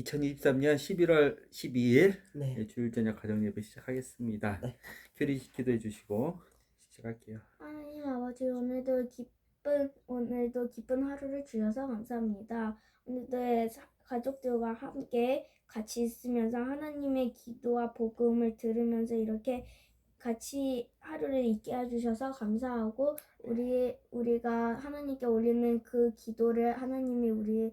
2023년 11월 12일 네. 주일 저녁 가정 예배 시작하겠습니다. 네. 교리 기도해 주시고 시작할게요. 하나님 아버지, 오늘도 기쁜 하루를 주셔서 감사합니다. 오늘도 가족들과 함께 같이 있으면서 하나님의 기도와 복음을 들으면서 이렇게 같이 하루를 있게 해주셔서 감사하고, 우리가 하나님께 올리는 그 기도를 하나님이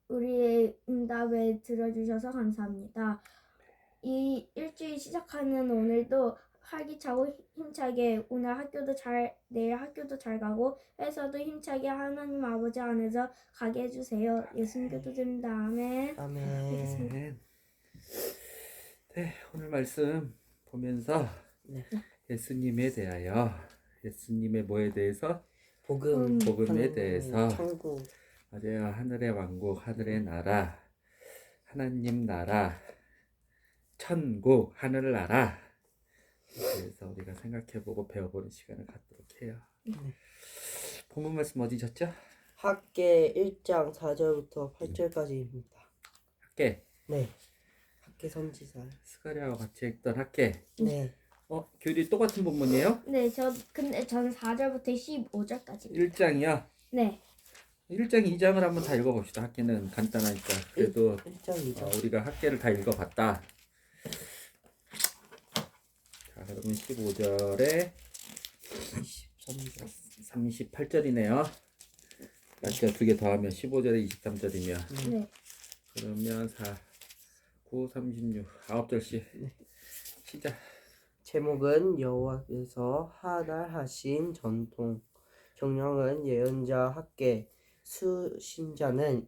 우리의 응답에 들어주셔서 감사합니다. 이 일주일 시작하는 오늘도 활기차고 힘차게 내일 학교도 잘 가고 회사도 힘차게 하나님 아버지 안에서 가게 해주세요. 예수님 기도드립니다. 아멘. 아멘. 네, 오늘 말씀 보면서 네. 예수님에 대하여 예수님의 뭐에 대해서 복음에 복음에 대해서 천국. 맞아요. 하늘의 왕국, 하늘의 나라, 하나님 나라, 천국, 하늘 나라. 그래서 우리가 생각해보고 배워보는 시간을 갖도록 해요. 본문 말씀 어디셨죠? 학계 1장 4절부터 8절까지입니다. 학계. 네. 학계 선지자. 스가랴와 같이 읽던 학계. 네. 교리 똑같은 본문이에요? 네, 근데 저는 4절부터 15절까지. 1장이요? 네. 1장 2장을 한번 다 읽어봅시다. 학계는 간단하니까. 그래도 1장 2장. 우리가 학계를 다 읽어봤다. 자, 그러면 15절에 23절. 38절이네요. 학계 두 개 더하면 15절에 23절이면 네. 그러면 4, 9, 36, 9절씩 시작. 제목은 여호와께서 하달하신 전통. 경영은 예언자 학계. 수신자는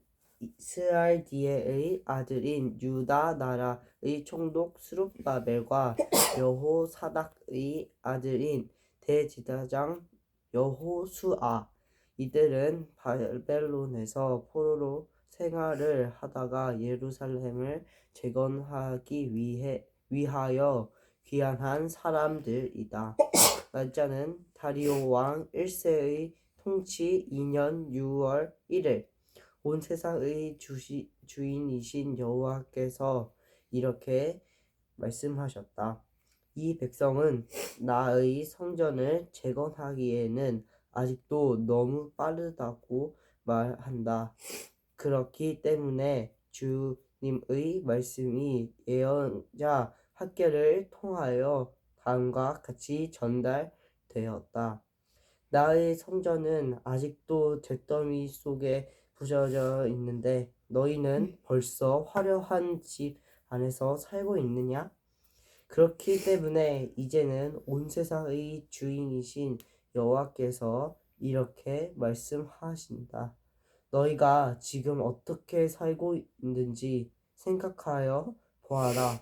스알디엘의 아들인 유다 나라의 총독 스룹바벨과 여호사닥의 아들인 대제사장 여호수아. 이들은 바벨론에서 포로로 생활을 하다가 예루살렘을 재건하기 위하여 귀환한 사람들이다. 날짜는 다리오 왕 1세의 통치 2년 6월 1일. 온 세상의 주인이신 여호와께서 이렇게 말씀하셨다. 이 백성은 나의 성전을 재건하기에는 아직도 너무 빠르다고 말한다. 그렇기 때문에 주님의 말씀이 예언자 학계를 통하여 다음과 같이 전달되었다. 나의 성전은 아직도 잿더미 속에 부서져 있는데 너희는 벌써 화려한 집 안에서 살고 있느냐? 그렇기 때문에 이제는 온 세상의 주인이신 여호와께서 이렇게 말씀하신다. 너희가 지금 어떻게 살고 있는지 생각하여 보아라.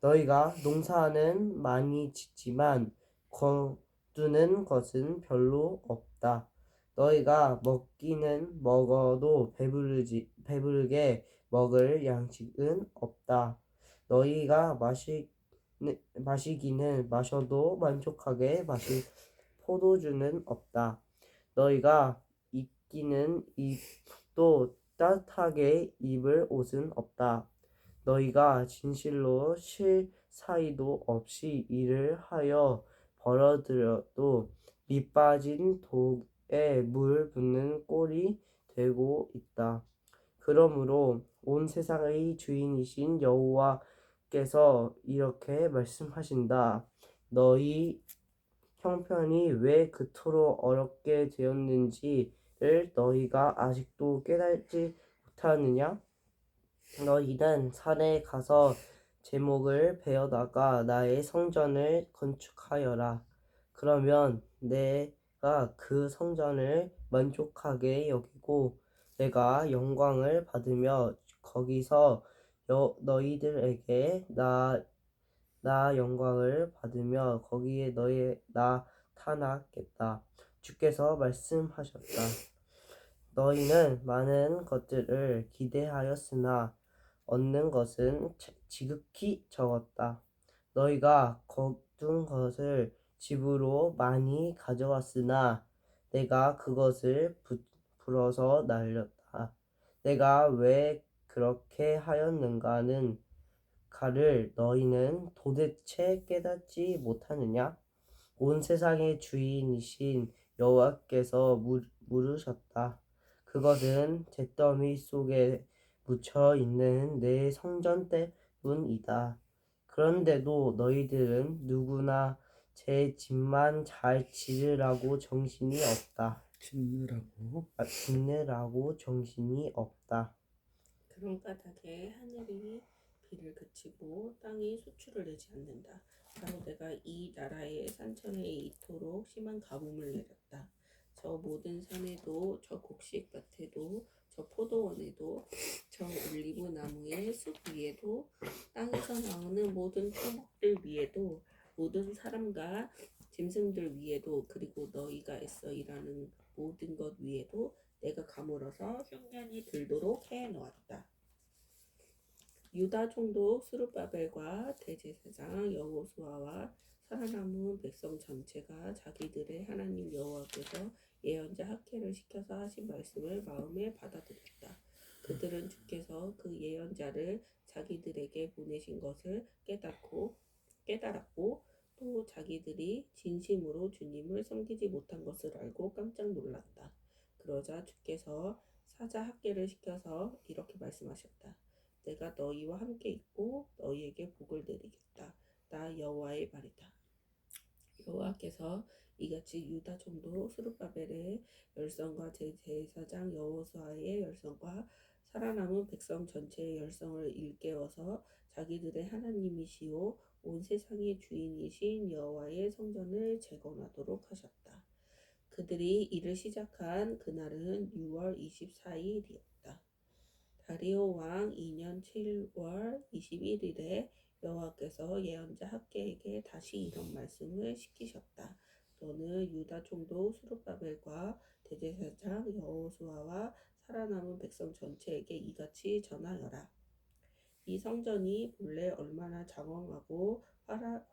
너희가 농사는 많이 짓지만 거두는 것은 별로 없다. 너희가 먹기는 먹어도 배부르게 먹을 양식은 없다. 너희가 마시기는 마셔도 만족하게 마실 포도주는 없다. 너희가 입기는 입도 따뜻하게 입을 옷은 없다. 너희가 진실로 쉴 사이도 없이 일을 하여 벌어들여도 밑빠진 독에 물 붓는 꼴이 되고 있다. 그러므로 온 세상의 주인이신 여호와께서 이렇게 말씀하신다. 너희 형편이 왜 그토록 어렵게 되었는지를 너희가 아직도 깨닫지 못하느냐? 너희는 산에 가서 제목을 베어다가 나의 성전을 건축하여라. 그러면 내가 그 성전을 만족하게 여기고 내가 영광을 받으며 거기서 너희들에게 나 영광을 받으며 거기에 너희 나타나겠다. 주께서 말씀하셨다. 너희는 많은 것들을 기대하였으나 얻는 것은 지극히 적었다. 너희가 거둔 것을 집으로 많이 가져왔으나 내가 그것을 불어서 날렸다. 내가 왜 그렇게 하였는가는 가를 너희는 도대체 깨닫지 못하느냐? 온 세상의 주인이신 여호와께서 물으셨다. 그것은 잿더미 속에 묻혀 있는 내 성전 때문이다. 그런데도 너희들은 누구나 제 집만 잘 지으라고 정신이 없다. 짓느라고 정신이 없다. 그런 까닭에 하늘이 비를 그치고 땅이 수출을 내지 않는다. 바로 내가 이 나라의 산천에 이토록 심한 가뭄을 내렸다. 저 모든 산에도, 저 곡식밭에도, 저 포도원에도, 저 올리브 나무의 숲 위에도, 땅에서 나오는 모든 토목들 위에도, 모든 사람과 짐승들 위에도, 그리고 너희가 애써 일하는 모든 것 위에도 내가 가물어서 흉년이 들도록 해놓았다. 유다 총독 스룹바벨과 대제사장 여호수아와 살아남은 백성 전체가 자기들의 하나님 여호와께서 예언자 학개를 시켜서 하신 말씀을 마음에 받아들였다. 그들은 주께서 그 예언자를 자기들에게 보내신 것을 깨달았고 또 자기들이 진심으로 주님을 섬기지 못한 것을 알고 깜짝 놀랐다. 그러자 주께서 사자 학개를 시켜서 이렇게 말씀하셨다. 내가 너희와 함께 있고 너희에게 복을 내리겠다. 나 여호와의 말이다. 여호와께서 이같이 유다 총독 스룹바벨의 열성과 제사장 여호수아의 열성과 살아남은 백성 전체의 열성을 일깨워서 자기들의 하나님이시오 온 세상의 주인이신 여호와의 성전을 재건하도록 하셨다. 그들이 일을 시작한 그날은 6월 24일이었다. 다리오 왕 2년 7월 21일에 여호와께서 예언자 학개에게 다시 이런 말씀을 시키셨다. 너는 유다 총독 스룹바벨과 대제사장 여호수아와 살아남은 백성 전체에게 이같이 전하여라. 이 성전이 본래 얼마나 장엄하고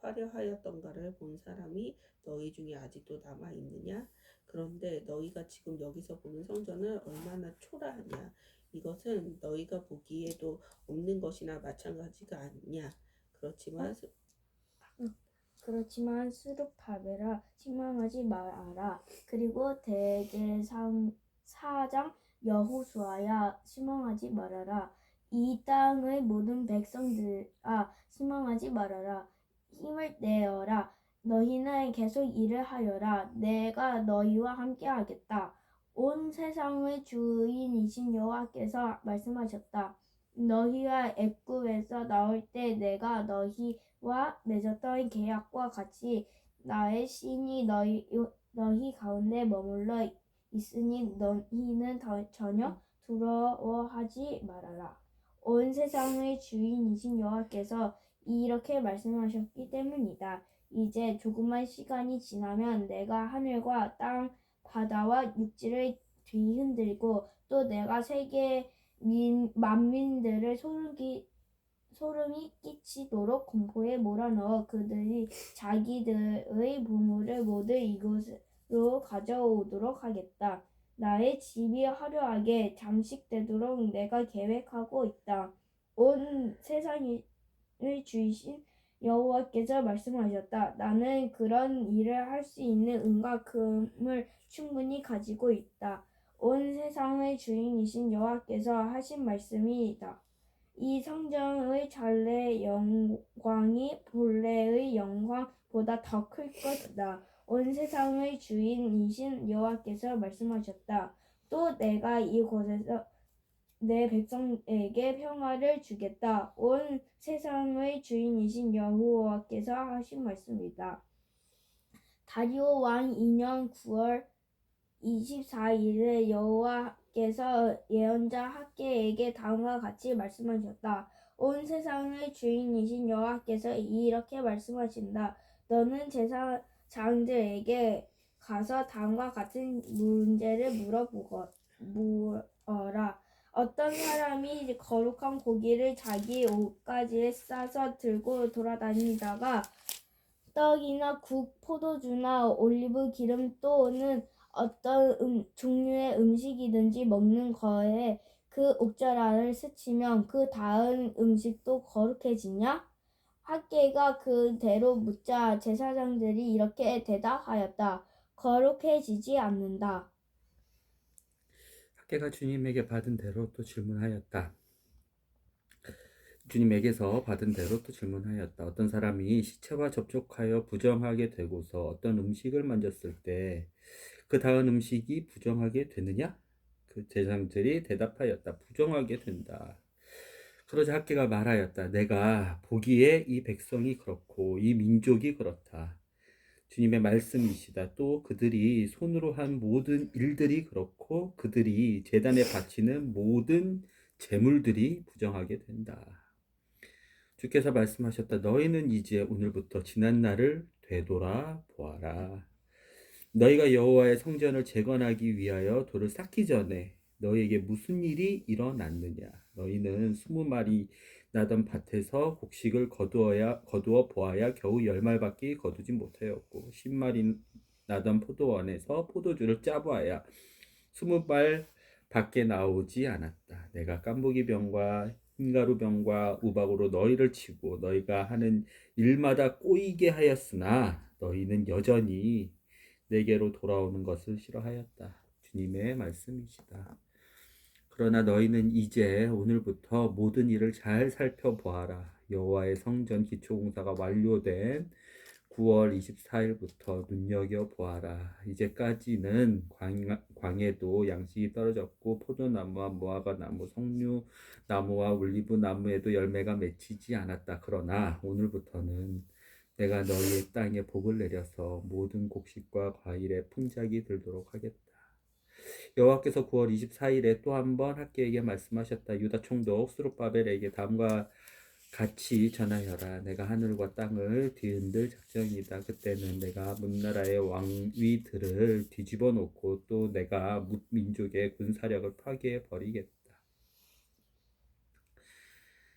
화려하였던가를 본 사람이 너희 중에 아직도 남아 있느냐? 그런데 너희가 지금 여기서 보는 성전은 얼마나 초라하냐? 이것은 너희가 보기에도 없는 것이나 마찬가지가 아니냐? 그렇지만 스룹바벨아 실망하지 말아라. 그리고 대제사장 여호수아야 실망하지 말아라. 이 땅의 모든 백성들아 실망하지 말아라. 힘을 내어라. 너희는 계속 일을 하여라. 내가 너희와 함께 하겠다. 온 세상의 주인이신 여호와께서 말씀하셨다. 너희가 애굽에서 나올 때 내가 너희와 맺었던 계약과 같이 나의 신이 너희 가운데 머물러 있으니 너희는 전혀 두려워하지 말아라. 온 세상의 주인이신 여호와께서 이렇게 말씀하셨기 때문이다. 이제 조금만 시간이 지나면 내가 하늘과 땅, 바다와 육지를 뒤흔들고 또 내가 세계 만민들을 소름이 끼치도록 공포에 몰아넣어 그들이 자기들의 보물을 모두 이곳으로 가져오도록 하겠다. 나의 집이 화려하게 장식되도록 내가 계획하고 있다. 온 세상을 주이신 여호와께서 말씀하셨다. 나는 그런 일을 할 수 있는 은과 금을 충분히 가지고 있다. 온 세상의 주인이신 여호와께서 하신 말씀이다. 이 성전의 전래 영광이 본래의 영광보다 더 클 것이다. 온 세상의 주인이신 여호와께서 말씀하셨다. 또 내가 이곳에서 내 백성에게 평화를 주겠다. 온 세상의 주인이신 여호와께서 하신 말씀이다. 다리오 왕 2년 9월 24일에 여호와께서 예언자 학개에게 다음과 같이 말씀하셨다. 온 세상의 주인이신 여호와께서 이렇게 말씀하신다. 너는 제사장들에게 가서 다음과 같은 문제를 물어라. 어떤 사람이 거룩한 고기를 자기 옷가지에 싸서 들고 돌아다니다가 떡이나 국, 포도주나 올리브 기름 또는 어떤 종류의 음식이든지 먹는 거에 그 옥절알을 스치면 그 다음 음식도 거룩해지냐? 학계가 그대로 묻자 제사장들이 이렇게 대답하였다. 거룩해지지 않는다. 학계가 주님에게 받은 대로 또 질문하였다. 주님에게서 받은 대로 또 질문하였다. 어떤 사람이 시체와 접촉하여 부정하게 되고서 어떤 음식을 만졌을 때 그 다음 음식이 부정하게 되느냐? 그 제사장들이 대답하였다. 부정하게 된다. 그러자 학계가 말하였다. 내가 보기에 이 백성이 그렇고 이 민족이 그렇다. 주님의 말씀이시다. 또 그들이 손으로 한 모든 일들이 그렇고 그들이 제단에 바치는 모든 제물들이 부정하게 된다. 주께서 말씀하셨다. 너희는 이제 오늘부터 지난 날을 되돌아 보아라. 너희가 여호와의 성전을 재건하기 위하여 돌을 쌓기 전에 너희에게 무슨 일이 일어났느냐? 너희는 20마리 나던 밭에서 곡식을 거두어 보아야 겨우 10말밖에 거두지 못하였고 10마리 나던 포도원에서 포도주를 짜보아야 20발 밖에 나오지 않았다. 내가 깐부기 병과 흰가루 병과 우박으로 너희를 치고 너희가 하는 일마다 꼬이게 하였으나 너희는 여전히 내게로 돌아오는 것을 싫어하였다. 주님의 말씀이시다. 그러나 너희는 이제 오늘부터 모든 일을 잘 살펴보아라. 여호와의 성전 기초공사가 완료된 9월 24일부터 눈여겨보아라. 이제까지는 광에도 양식이 떨어졌고 포도나무와 무화과나무, 석류나무와 올리브나무에도 열매가 맺히지 않았다. 그러나 오늘부터는 내가 너희의 땅에 복을 내려서 모든 곡식과 과일에 풍작이 들도록 하겠다. 여호와께서 9월 24일에 또 한 번 학계에게 말씀하셨다. 유다 총독 스룹바벨에게 다음과 같이 전하여라. 내가 하늘과 땅을 뒤흔들 작정이다. 그때는 내가 문나라의 왕위들을 뒤집어 놓고 또 내가 민족의 군사력을 파괴해 버리겠다.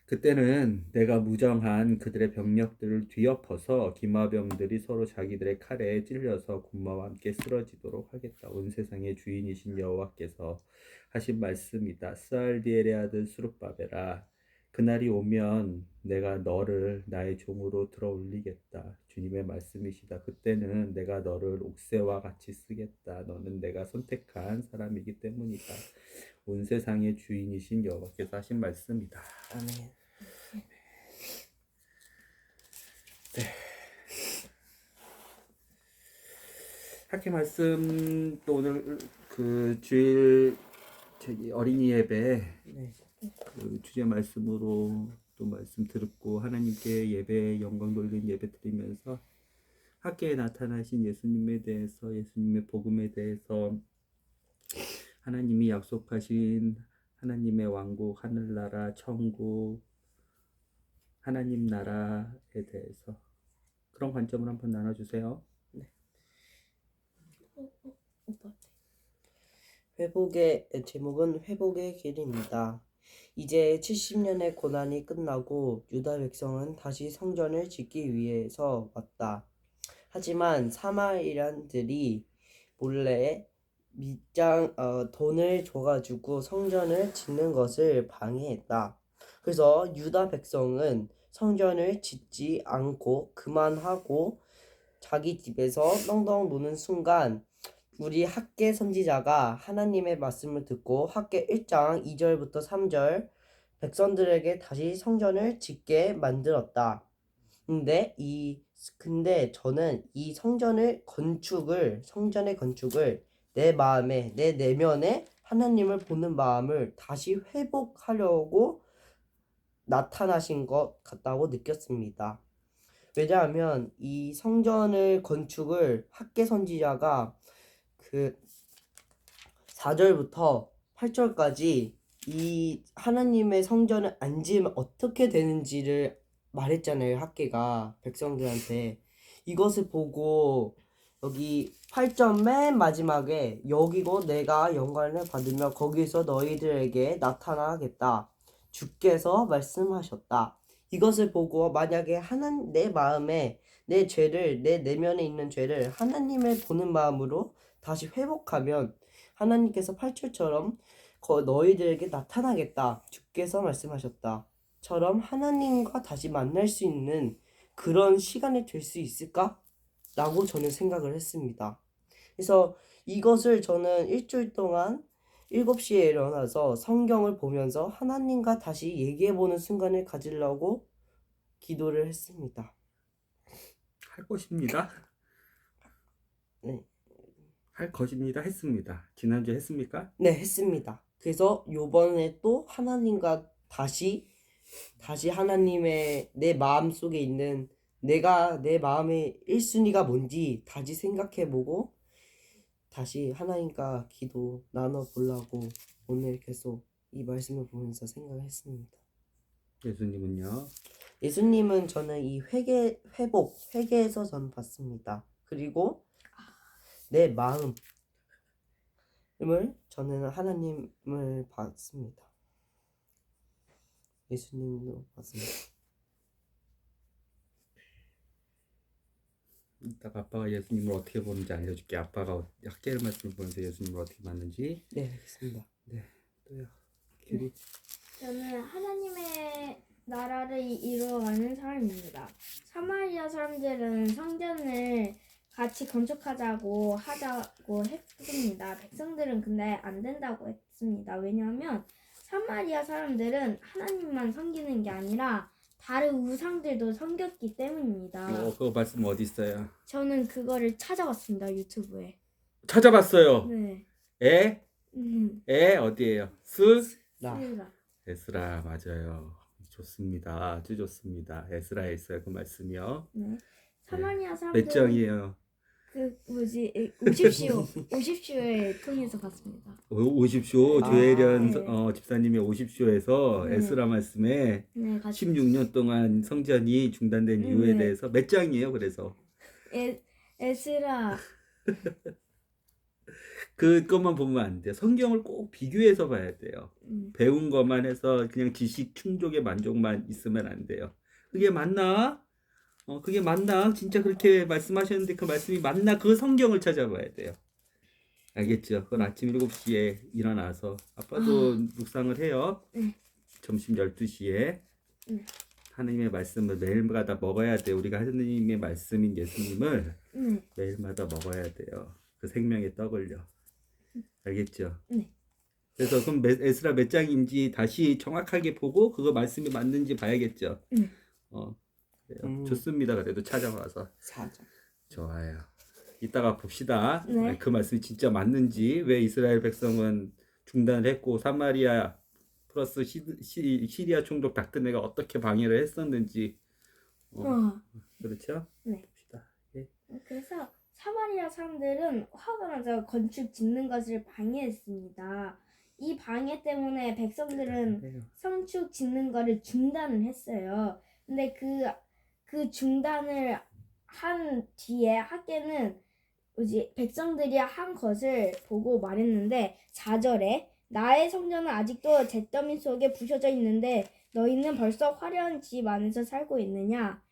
그때는 내가 무정한 그들의 병력들을 뒤엎어서 기마병들이 서로 자기들의 칼에 찔려서 군마와 함께 쓰러지도록 하겠다. 온 세상의 주인이신 여호와께서 하신 말씀이다. 스알디엘의 아들 스룹바벨아, 그날이 오면 내가 너를 나의 종으로 들어올리겠다. 주님의 말씀이시다. 그때는 내가 너를 옥새와 같이 쓰겠다. 너는 내가 선택한 사람이기 때문이다. 온 세상의 주인이신 여호와께서 하신 말씀이다. 아멘. 네. 학교 말씀 또 오늘 그 주일 어린이 예배 네. 그 주제 말씀으로 또 말씀 듣고 하나님께 예배 영광 돌린 예배 드리면서 학교에 나타나신 예수님에 대해서 예수님의 복음에 대해서 하나님이 약속하신 하나님의 왕국 하늘나라 천국 하나님 나라에 대해서 그런 관점을 한번 나눠주세요. 오빠. 회복의 제목은 회복의 길입니다. 이제 70년의 고난이 끝나고 유다 백성은 다시 성전을 짓기 위해서 왔다. 하지만 사마리안들이 몰래 돈을 줘가지고 성전을 짓는 것을 방해했다. 그래서 유다 백성은 성전을 짓지 않고 그만하고 자기 집에서 떵떵 노는 순간 우리 학계 선지자가 하나님의 말씀을 듣고 학계 1장 2절부터 3절 백성들에게 다시 성전을 짓게 만들었다. 근데 저는 이 성전의 건축을 내 마음에, 내 내면에 하나님을 보는 마음을 다시 회복하려고 나타나신 것 같다고 느꼈습니다. 왜냐하면 이 성전의 건축을 학계 선지자가 그 4절부터 8절까지 이 하나님의 성전을 안 지으면 어떻게 되는지를 말했잖아요. 학계가 백성들한테. 이것을 보고 여기 8절 맨 마지막에 여기고 내가 영광을 받으며 거기서 너희들에게 나타나겠다. 주께서 말씀하셨다. 이것을 보고 만약에 내 마음에 내 죄를 내 내면에 있는 죄를 하나님을 보는 마음으로 다시 회복하면 하나님께서 8절처럼 너희들에게 나타나겠다. 주께서 말씀하셨다.처럼 하나님과 다시 만날 수 있는 그런 시간이 될 수 있을까? 라고 저는 생각을 했습니다. 그래서 이것을 저는 일주일 동안 7시에 일어나서 성경을 보면서 하나님과 다시 얘기해보는 순간을 가지려고 기도를 했습니다. 할 것입니다. 네. 할 것입니다. 했습니다. 지난주에 했습니까? 네, 했습니다. 그래서 요번에 또 하나님과 다시 하나님의 내 마음 속에 있는 내가 내 마음의 1순위가 뭔지 다시 생각해보고 다시 하나님과 기도 나눠보려고 오늘 계속 이 말씀을 보면서 생각했습니다. 예수님은요? 예수님은 저는 이 회개에서 전 봤습니다. 그리고 내 마음을 저는 하나님을 봤습니다. 예수님도 봤습니다. 이따가 아빠가 예수님을 어떻게 보는지 알려줄게. 아빠가 학계를 말씀을 보면서 예수님을 어떻게 봤는지. 네, 알겠습니다. 또요. 길이. 저는 하나님의 나라를 이루어가는 사람입니다. 사마리아 사람들은 성전을 같이 건축하자고 하자고 했습니다. 백성들은 근데 안 된다고 했습니다. 왜냐하면 사마리아 사람들은 하나님만 섬기는 게 아니라 다른 우상들도 섬겼기 때문입니다. 그거 말씀 어디 있어요? 저는 그거를 찾아봤습니다. 유튜브에. 찾아봤어요. 네. 에 어디에요? 나 맞습니다. 에스라 맞아요. 좋습니다. 아주 좋습니다. 에스라에 있어요. 그 말씀이요. 네. 사마리아 사람들은 몇 장이에요? 그 뭐지 50쇼를 통해서 봤습니다. 오십쇼 아, 조혜련 네. 집사님의 오십쇼에서 네. 에스라 말씀에 네, 같이 16년 동안 성전이 중단된 이유에 네. 대해서 몇 장이에요? 그래서 에스라 그것만 보면 안 돼요. 성경을 꼭 비교해서 봐야 돼요. 배운 것만 해서 그냥 지식 충족의 만족만 있으면 안 돼요. 그게 맞나? 그게 맞나? 진짜 그렇게 말씀하셨는데 그 말씀이 맞나? 그 성경을 찾아봐야 돼요. 알겠죠? 그건 아침 7시에 일어나서 아빠도 묵상을 해요. 네. 점심 12시에 네. 하나님의 말씀을 매일마다 먹어야 돼요. 우리가 하나님의 말씀인 예수님을 매일마다 먹어야 돼요. 그 생명의 떡을요. 알겠죠? 네. 그래서 그럼 에스라 몇 장인지 다시 정확하게 보고 그거 말씀이 맞는지 봐야겠죠? 그래요. 좋습니다. 그래도 찾아와서. 4장. 좋아요. 이따가 봅시다. 네. 그 말씀이 진짜 맞는지, 왜 이스라엘 백성은 중단을 했고 사마리아 플러스 시리아 총독 닥드네가 어떻게 방해를 했었는지. 그렇죠? 네. 봅시다. 예. 그래서 사마리아 사람들은 화가 나서 건축 짓는 것을 방해했습니다. 이 방해 때문에 백성들은 성축 짓는 거를 중단을 했어요. 근데 그 중단을 한 뒤에 학계는 백성들이 한 것을 보고 말했는데 4절에 나의 성전은 아직도 잿더미 속에 부셔져 있는데 너희는 벌써 화려한 집 안에서 살고 있느냐.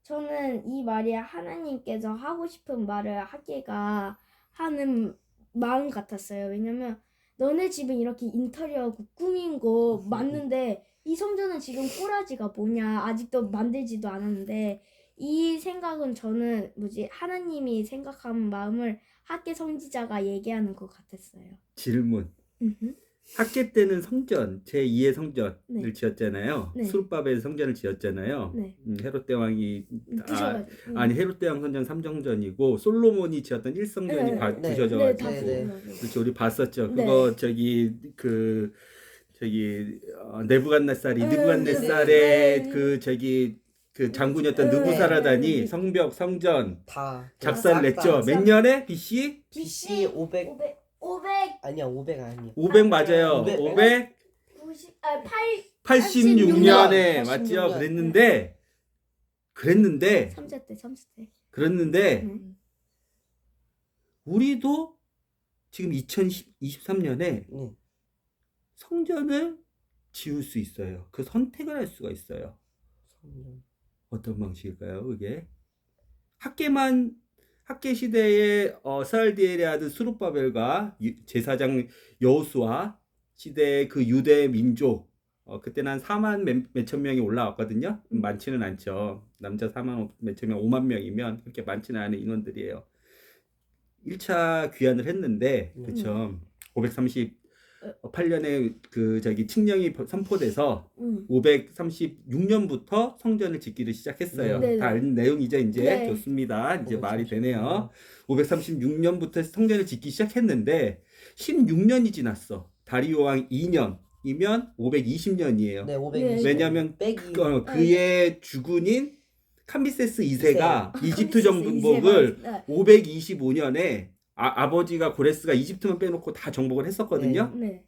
저는 이 말이 하나님께서 하고 싶은 말을 학계가 하는 마음 같았어요. 왜냐면 너네 집은 이렇게 인테리어하고 꾸민 거 맞는데 이 성전은 지금 꼬라지가 뭐냐. 아직도 만들지도 않았는데 이 생각은 저는 하나님이 생각한 마음을 학계 선지자가 얘기하는 것 같았어요. 질문. 학계 때는 성전, 제2의 성전을 네. 지었잖아요. 네. 수르바벨 성전을 지었잖아요. 네. 헤롯 대왕이 부셔가지고. 아니 헤롯 대왕 성전 3정전이고 솔로몬이 지었던 1성전이 네. 부셔져 네, 가지고. 다 네. 그렇죠. 우리 봤었죠. 네. 그거 느부갓네살의 네. 그 장군이었던 네. 느부사라단이 네. 성벽 성전 다 작사를 냈죠. 싹 다. 몇 년에? BC? BC 500 500 아니야 500 아니야. 500 맞아요. 500. 586년에 86년. 맞죠? 그랬는데 3세 때. 우리도 지금 2023년에 네. 성전을 지을 수 있어요. 그 선택을 할 수가 있어요. 성전. 어떤 방식일까요? 그게 학계만 학계 시대에 스알디엘의 아들 스룹바벨과 제사장 여호수아 시대의 그 유대 민족 그때는 한 4만 몇천 명이 올라왔거든요. 많지는 않죠. 남자 4만 몇천 명, 5만 명이면 그렇게 많지는 않은 인원들이에요. 1차 귀환을 했는데 그쵸. 538년에 그 저기 칙령이 선포돼서 536년부터 성전을 짓기를 시작했어요. 네. 다 아는 내용이죠, 이제. 네. 좋습니다. 이제 말이 536년. 되네요. 536년부터 성전을 짓기 시작했는데 16년이 지났어. 다리오 왕 2년이면 520년이에요. 네, 520. 왜냐면 빼기. 그의 주군인 캄비세스 2세가 이집트 정복을 네. 525년에 아버지가 고레스가 이집트만 빼놓고 다 정복을 했었거든요. 네.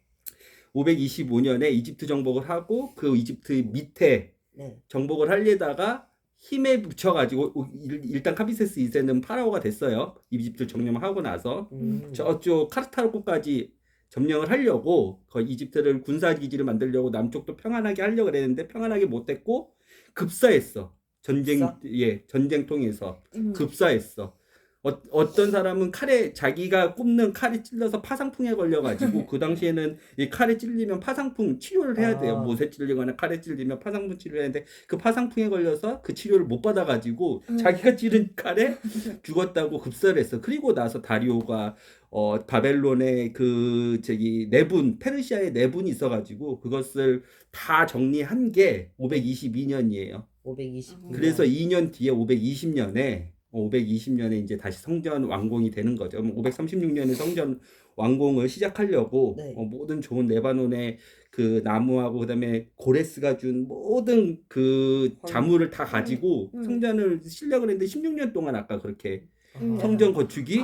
525년에 이집트 정복을 하고 그 이집트 밑에 네. 정복을 하려다가 힘에 붙여가지고 일단 캄비세스 2세는 파라오가 됐어요. 이집트 점령을 하고 나서 저쪽 카르타고까지 점령을 하려고 거의 이집트를 군사기지를 만들려고 남쪽도 평안하게 하려고 그랬는데 평안하게 못했고 급사했어. 급사? 전쟁통에서 급사했어. 어떤 사람은 자기가 굽는 칼에 찔러서 파상풍에 걸려가지고 그 당시에는 이 칼에 찔리면 파상풍 치료를 해야 돼요. 못에 찔리거나 칼에 찔리면 파상풍 치료를 해야 되는데 그 파상풍에 걸려서 그 치료를 못 받아가지고 자기가 찌른 칼에 죽었다고 급사를 했어. 그리고 나서 다리오가 바벨론의 그 내분, 페르시아의 내분이 있어가지고 그것을 다 정리한 게 522년이에요. 520. 그래서 2년 뒤에 520년에 이제 다시 성전 완공이 되는 거죠. 536년에 성전 완공을 시작하려고 네. 모든 좋은 레바논의 그 나무하고 그다음에 고레스가 준 모든 그 자물을 다 가지고 성전을 시려고 했는데 16년 동안 아까 그렇게 성전 건축이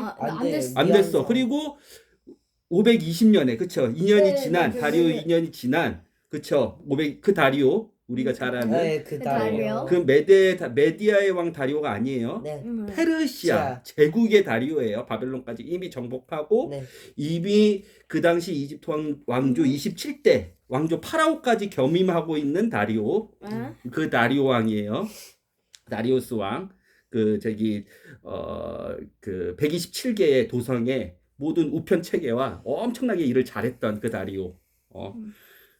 안 됐어. 그리고 520년에 그쵸? 2년이 네, 지난 네, 다리오 네. 2년이 지난 그쵸? 그 다리오 우리가 잘 아는 네, 그 그 다리오. 다리오. 그 메디아의 왕 다리오가 아니에요. 네. 페르시아 제국의 다리오예요. 바벨론까지 이미 정복하고 네. 이미 그 당시 이집트 왕조 27대 왕조 파라오까지 겸임하고 있는 다리오. 그 다리오 왕이에요. 다리우스 왕. 그 127개의 도성의 모든 우편 체계와 엄청나게 일을 잘했던 그 다리오.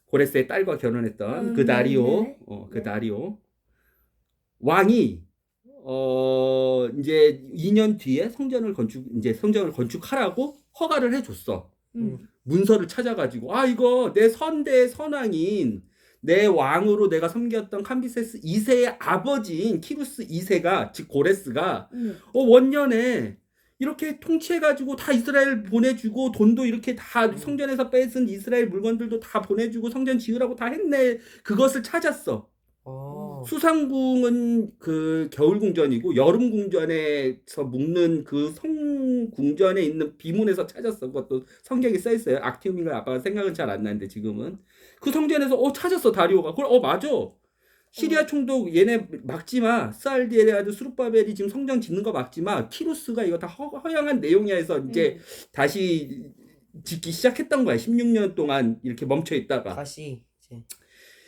고레스의 딸과 결혼했던 그 다리오. 네. 그 다리오 왕이 이제 2년 뒤에 성전을 건축하라고 허가를 해줬어. 문서를 찾아가지고 이거 내 선대의 선왕인 내 왕으로 내가 섬겼던 캄비세스 2세의 아버지인 키루스 2세가 즉 고레스가 원년에 이렇게 통치해가지고 다 이스라엘 보내주고 돈도 이렇게 다 성전에서 뺏은 이스라엘 물건들도 다 보내주고 성전 지으라고 다 했네. 그것을 찾았어. 수상궁은 그 겨울궁전이고 여름궁전에서 묵는 그 성궁전에 있는 비문에서 찾았어. 그것도 성경에 써있어요. 악티움인가 아까 생각은 잘 안 나는데 지금은 그 성전에서 찾았어. 다리오가. 그걸 맞아. 시리아 총독 얘네 막지마. 스알디엘의 아들 스룹바벨이 지금 성전 짓는 거 막지마. 키루스가 이거 다 허양한 내용이야 해서 이제 다시 짓기 시작했던 거야. 16년 동안 이렇게 멈춰 있다가 다시 이제.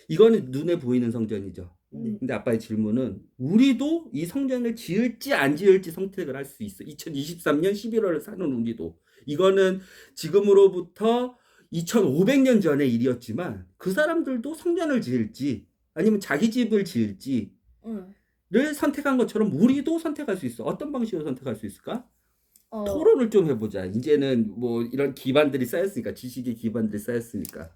이거는 눈에 보이는 성전이죠. 근데 아빠의 질문은 우리도 이 성전을 지을지 안 지을지 선택을 할 수 있어. 2023년 11월을 사는 우리도. 이거는 지금으로부터 2500년 전의 일이었지만 그 사람들도 성전을 지을지 아니면 자기 집을 지을지를 선택한 것처럼 우리도 선택할 수 있어. 어떤 방식으로 선택할 수 있을까? 토론을 좀 해보자. 이제는 뭐 이런 기반들이 쌓였으니까 지식의 기반들이 쌓였으니까.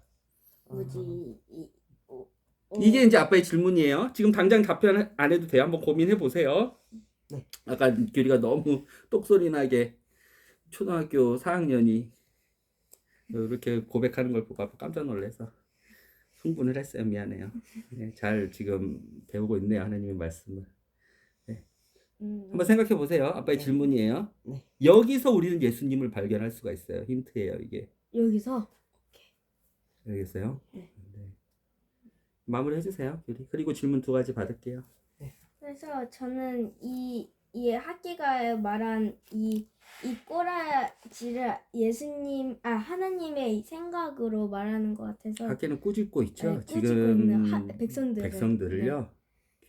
이게 이제 아빠의 질문이에요. 지금 당장 답변 안 해도 돼요. 한번 고민해 보세요. 네. 아까 규리가 너무 똑소리 나게 초등학교 4학년이 이렇게 고백하는 걸 보고 아빠 깜짝 놀라서 흥분을 했어요. 미안해요. 네, 잘 지금 배우고 있네요. 하나님의 말씀을. 네. 한번 생각해 보세요. 아빠의 네. 질문이에요. 네. 여기서 우리는 예수님을 발견할 수가 있어요. 힌트예요. 이게. 여기서 알겠어요? 네. 마무리 해주세요. 규리. 그리고 질문 2가지 받을게요. 그래서 저는 이 학기가 말한 이 꼬라지를 하나님의 생각으로 말하는 것 같아서 학계는 꾸짖고 있죠. 네, 꾸짖고 지금 있는 백성들을. 백성들을요.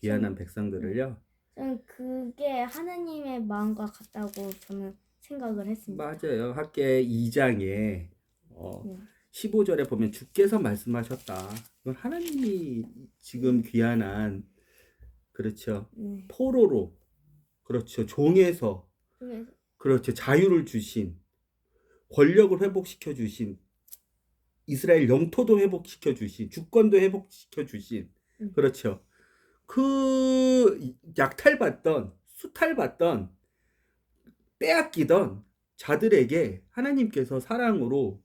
귀한한 백성들을요. 저는 그게 하나님의 마음과 같다고 저는 생각을 했습니다. 맞아요. 학계 2장에 네. 15절에 보면 주께서 말씀하셨다. 이건 하나님이 지금 귀환한 그렇죠. 네. 포로로 그렇죠. 종에서 그래서 그렇죠. 자유를 주신 권력을 회복시켜 주신 이스라엘 영토도 회복시켜 주신 주권도 회복시켜 주신 그렇죠. 그 약탈받던 수탈받던 빼앗기던 자들에게 하나님께서 사랑으로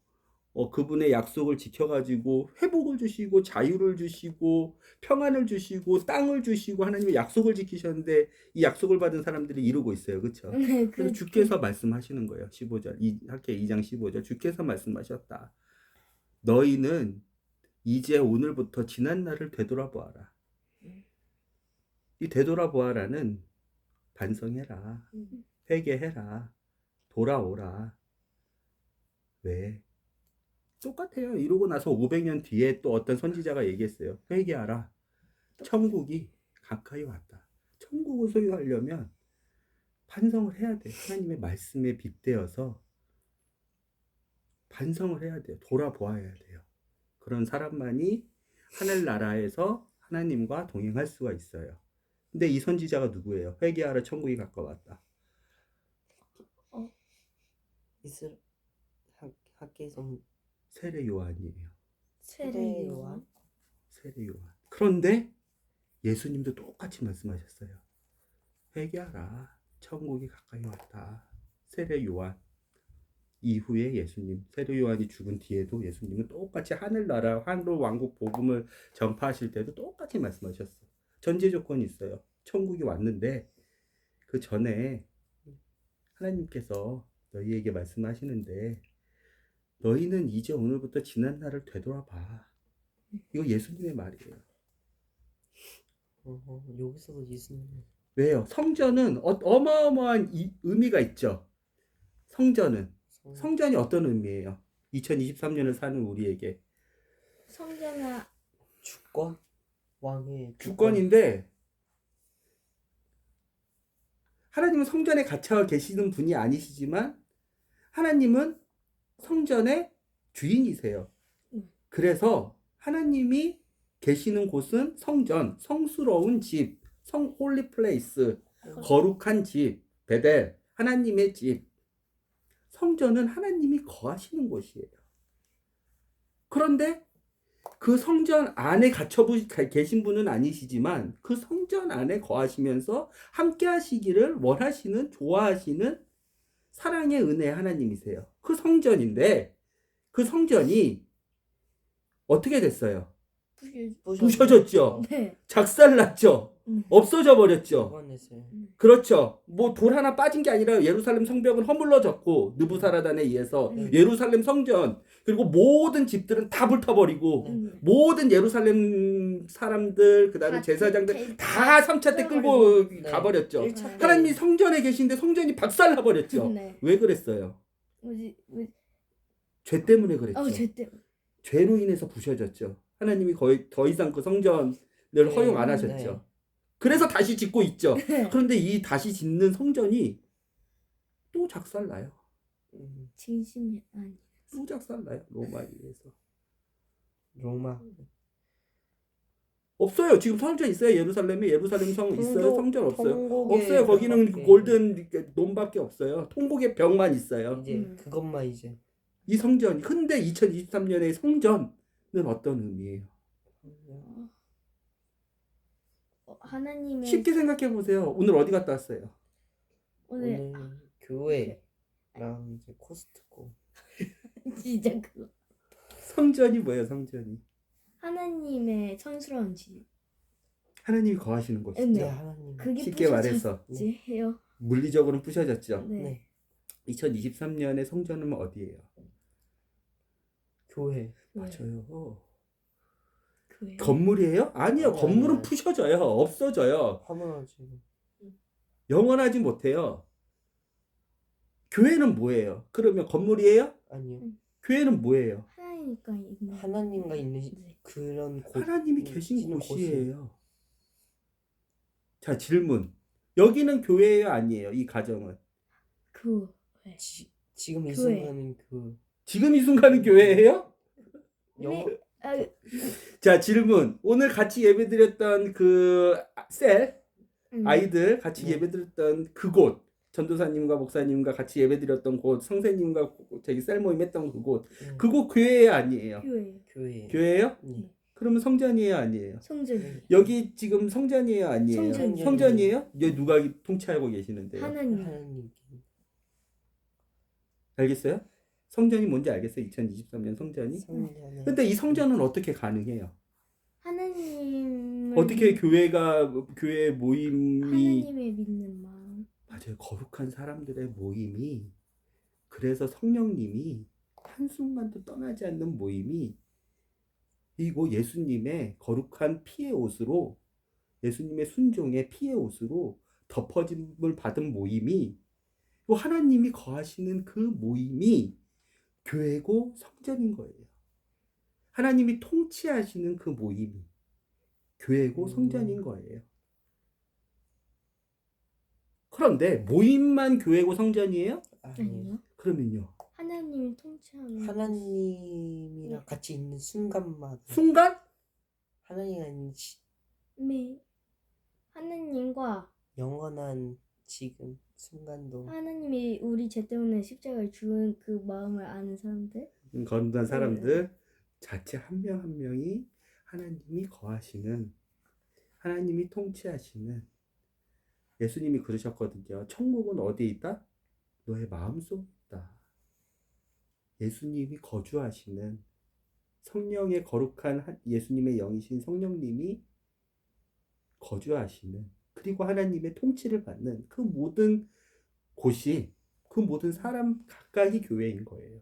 그분의 약속을 지켜가지고 회복을 주시고 자유를 주시고 평안을 주시고 땅을 주시고 하나님의 약속을 지키셨는데 이 약속을 받은 사람들이 이루고 있어요. 그렇죠? 네, 그래서 주께서 말씀하시는 거예요. 15절 학계 2장 15절 주께서 말씀하셨다. 너희는 이제 오늘부터 지난 날을 되돌아보아라. 이 되돌아보아라는 반성해라. 회개해라. 돌아오라. 왜? 똑같아요. 이러고 나서 500년 뒤에 또 어떤 선지자가 얘기했어요. 회개하라. 천국이 가까이 왔다. 천국을 소유하려면 반성을 해야 돼. 하나님의 말씀에 빗대어서 반성을 해야 돼요. 돌아보아야 돼요. 그런 사람만이 하늘나라에서 하나님과 동행할 수가 있어요. 근데 이 선지자가 누구예요? 회개하라 천국이 가까웠다. 학계에서 세례 요한이에요. 세례 요한. 세례 요한. 그런데 예수님도 똑같이 말씀하셨어요. 회개하라. 천국이 가까이 왔다. 세례 요한. 이후에 예수님, 세례 요한이 죽은 뒤에도 예수님은 똑같이 하늘나라, 하늘 왕국 복음을 전파하실 때도 똑같이 말씀하셨어요. 전제 조건이 있어요. 천국이 왔는데 그 전에 하나님께서 너희에게 말씀하시는데 너희는 이제 오늘부터 지난 날을 되돌아봐. 이거 예수님의 말이에요. 여기서도 예수님. 왜요? 성전은 어마어마한 의미가 있죠. 성전이 어떤 의미예요? 2023년을 사는 우리에게 성전은 주권? 왕의 주권인데 하나님은 성전에 갇혀 계시는 분이 아니시지만 하나님은 성전의 주인이세요. 그래서 하나님이 계시는 곳은 성전, 성스러운 집, 홀리 플레이스, 거룩한 집, 베델, 하나님의 집. 성전은 하나님이 거하시는 곳이에요. 그런데 그 성전 안에 갇혀 계신 분은 아니시지만 그 성전 안에 거하시면서 함께 하시기를 원하시는, 좋아하시는 사랑의 은혜의 하나님이세요. 그 성전인데 그 성전이 어떻게 됐어요? 부셔졌죠. 네. 작살났죠. 없어져 버렸죠. 소환했어요. 그렇죠. 뭐 돌 하나 빠진 게 아니라 예루살렘 성벽은 허물어졌고 느부사라단에 의해서 예루살렘 성전 그리고 모든 집들은 다 불타버리고 모든 예루살렘 사람들 그다음에 다 제사장들 다 3차 때 끌고 네. 가버렸죠. 1차 때 하나님이 성전에 계신데 성전이 박살나버렸죠. 네. 왜 그랬어요? 뭐지? 죄 때문에 그랬죠. 죄 때문에. 죄로 인해서 부셔졌죠. 하나님이 거의 더 이상 그 성전을 허용 안 하셨죠. 네. 그래서 다시 짓고 있죠. 그런데 이 다시 짓는 성전이 또 작살나요. 진심이 아니. 또 작살나요. 로마에 의해서. 로마. 없어요. 지금 성전 있어요. 예루살렘에 예루살렘 성 있어요. 성전 없어요. 통곡의 없어요. 거기는 벽밖에. 골든 돔밖에 없어요. 통곡의 벽만 있어요. 이제 그것만 이제 이 성전. 근데 2023년의 성전은 어떤 의미예요? 하나님의 쉽게 생각해 보세요. 오늘 어디 갔다 왔어요? 오늘 오늘 교회랑 이제 코스트코. 진짜 그거 성전이 뭐예요? 성전이 하나님의 성스러운 집. 하나님이 거하시는 곳이죠. 네. 하나님. 그게 쉽게 말해서 부서졌지요. 물리적으로는 부셔졌죠. 네. 네. 2023년의 성전은 어디예요? 교회. 맞아요. 교회. 건물이에요? 아니요. 아니, 건물은 아니. 부셔져요. 없어져요. 화문하지. 영원하지 못해요. 교회는 뭐예요? 그러면 건물이에요? 아니요. 교회는 뭐예요? 하나님과 있는 하나님과 있는 네. 그런 곳. 하나님이 계신 있는 곳이에요. 자, 질문. 여기는 교회예요, 아니에요? 이 가정은. 교회. 지금 이 교회. 순간은 지금 이 순간은 교회예요? 영어 네. 자, 질문. 오늘 같이 예배드렸던 그 셀 아이들 같이 네. 예배드렸던 그곳, 전도사님과 목사님과 같이 예배드렸던 곳, 성세님과 저기 셀 모임 했던 그곳 교회예요, 아니에요? 교회. 교회. 교회예요? 네. 그러면 성전이에요, 아니에요? 성전. 여기 지금 성전이에요, 아니에요? 성전이요. 성전이에요? 여기 누가 통치하고 계시는데요? 하나님. 하나님. 알겠어요? 성전이 뭔지 알겠어요? 2023년 성전이? 성전에 근데 이 성전은 어떻게 가능해요? 하나님을 어떻게 교회 모임이 하나님의 믿는 마음. 맞아요. 거룩한 사람들의 모임이 그래서 성령님이 한순간도 떠나지 않는 모임이 그리고 예수님의 거룩한 피의 옷으로 예수님의 순종의 피의 옷으로 덮어짐을 받은 모임이 또 하나님이 거하시는 그 모임이 교회고 성전인 거예요. 하나님이 통치하시는 그 모임이 교회고 성전인 거예요. 그런데 모임만 교회고 성전이에요? 아니요. 그러면요. 하나님이 통치하는 하나님이랑 같이 있는 순간마다 순간 하나님 아닌 네. 하나님과 영원한 지금 순간도 하나님이 우리 죄 때문에 십자가를 죽은 그 마음을 아는 사람들. 거룩한 사람들 자체 한 명 한 명이 하나님이 거하시는 하나님이 통치하시는 예수님이 그러셨거든요. 천국은 어디에 있다? 너의 마음속에 있다. 예수님이 거주하시는 성령의 거룩한 예수님의 영이신 성령님이 거주하시는 그리고 하나님의 통치를 받는 그 모든 곳이 그 모든 사람 각각이 교회인 거예요.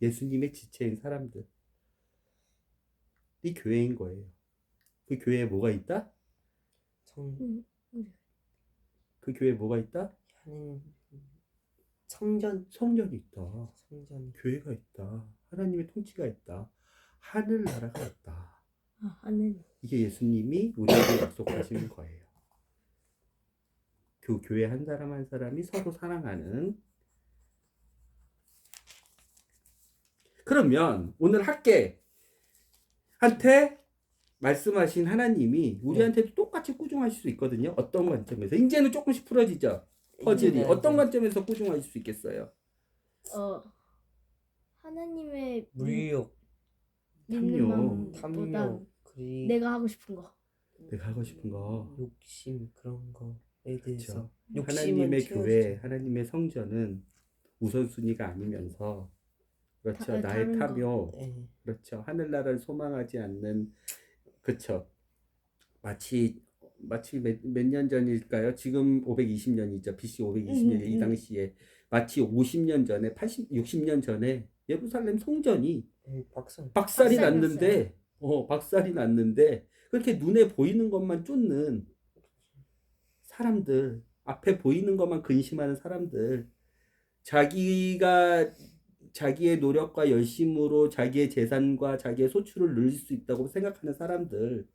예수님의 지체인 사람들이 교회인 거예요. 그 교회에 뭐가 있다? 그 교회에 뭐가 있다? 하는 성전 성전이 있다. 성전 교회가 있다. 하나님의 통치가 있다. 하늘나라가 있다. 하나님. 이게 예수님이 우리에게 약속하시는 거예요. 그 교회 한 사람 한 사람이 서로 사랑하는. 그러면 오늘 학계한테 말씀하신 하나님이 우리한테도 똑같이 꾸중하실 수 있거든요. 어떤 관점에서. 이제는 조금씩 풀어지죠. 퍼즐이. 어떤 관점에서 꾸중하실 수 있겠어요? 하나님의 물욕 믿는 탐욕. 마음보다 탐욕 그리고 내가 하고 싶은 거. 내가 하고 싶은 거. 욕심 그런 거에 대해서 그렇죠. 욕심은 하나님의 채워지죠. 교회, 하나님의 성전은 우선순위가 아니면서 그렇죠. 나의 다른 거. 탐욕, 네. 그렇죠. 하늘나라를 소망하지 않는 그렇죠. 마치 몇 년 전일까요? 지금 520년이죠. BC 520년 이 당시에 마치 50년 전에 60년 전에 예루살렘 성전이 박살이 박살이 났는데 박살이 났는데 그렇게 눈에 보이는 것만 쫓는 사람들, 앞에 보이는 것만 근심하는 사람들, 자기가 자기의 노력과 열심으로 자기의 재산과 자기의 소출을 늘릴 수 있다고 생각하는 사람들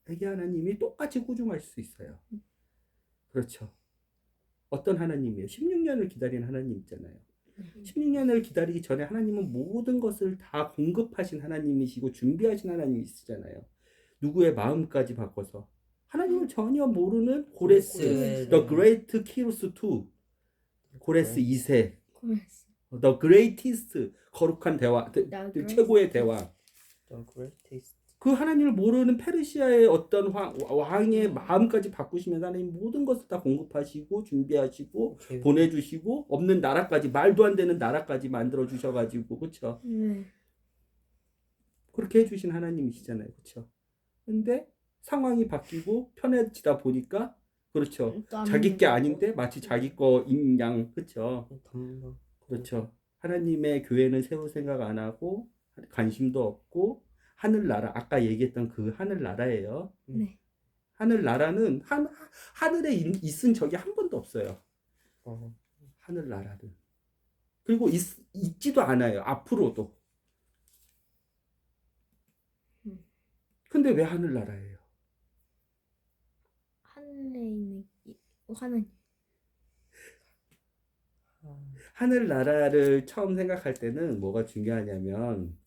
에게 하나님이 똑같이 꾸중하실 수 있어요. 그렇죠. 어떤 하나님이에요? 16년을 기다린 하나님 있잖아요. 16년을 기다리기 전에 하나님은 모든 것을 다 공급하신 하나님이시고 준비하신 하나님이시잖아요. 누구의 마음까지 바꿔서 하나님을 전혀 모르는 고레스, The Great Kiros II, 고레스 2세, The Greatest, 거룩한 대왕, 최고의 대왕. The greatest. 그 하나님을 모르는 페르시아의 어떤 왕의 마음까지 바꾸시면서 하나님 모든 것을 다 공급하시고 준비하시고 보내주시고 없는 나라까지 말도 안 되는 나라까지 만들어 주셔가지고 그렇죠. 그렇게 해주신 하나님이시잖아요, 그렇죠. 근데 상황이 바뀌고 편해지다 보니까 그렇죠. 자기 게 아닌데 마치 자기 거인 양 그렇죠. 그렇죠. 하나님의 교회는 세울 생각 안 하고 관심도 없고. 하늘나라 아까 얘기했던 그 하늘나라예요. 네. 하늘나라는 하늘에 있은 적이 한 번도 없어요. 하늘나라는 그리고 있지도 않아요. 앞으로도. 근데 왜 하늘나라예요? 하나님. 하늘나라를 처음 생각할 때는 뭐가 중요하냐면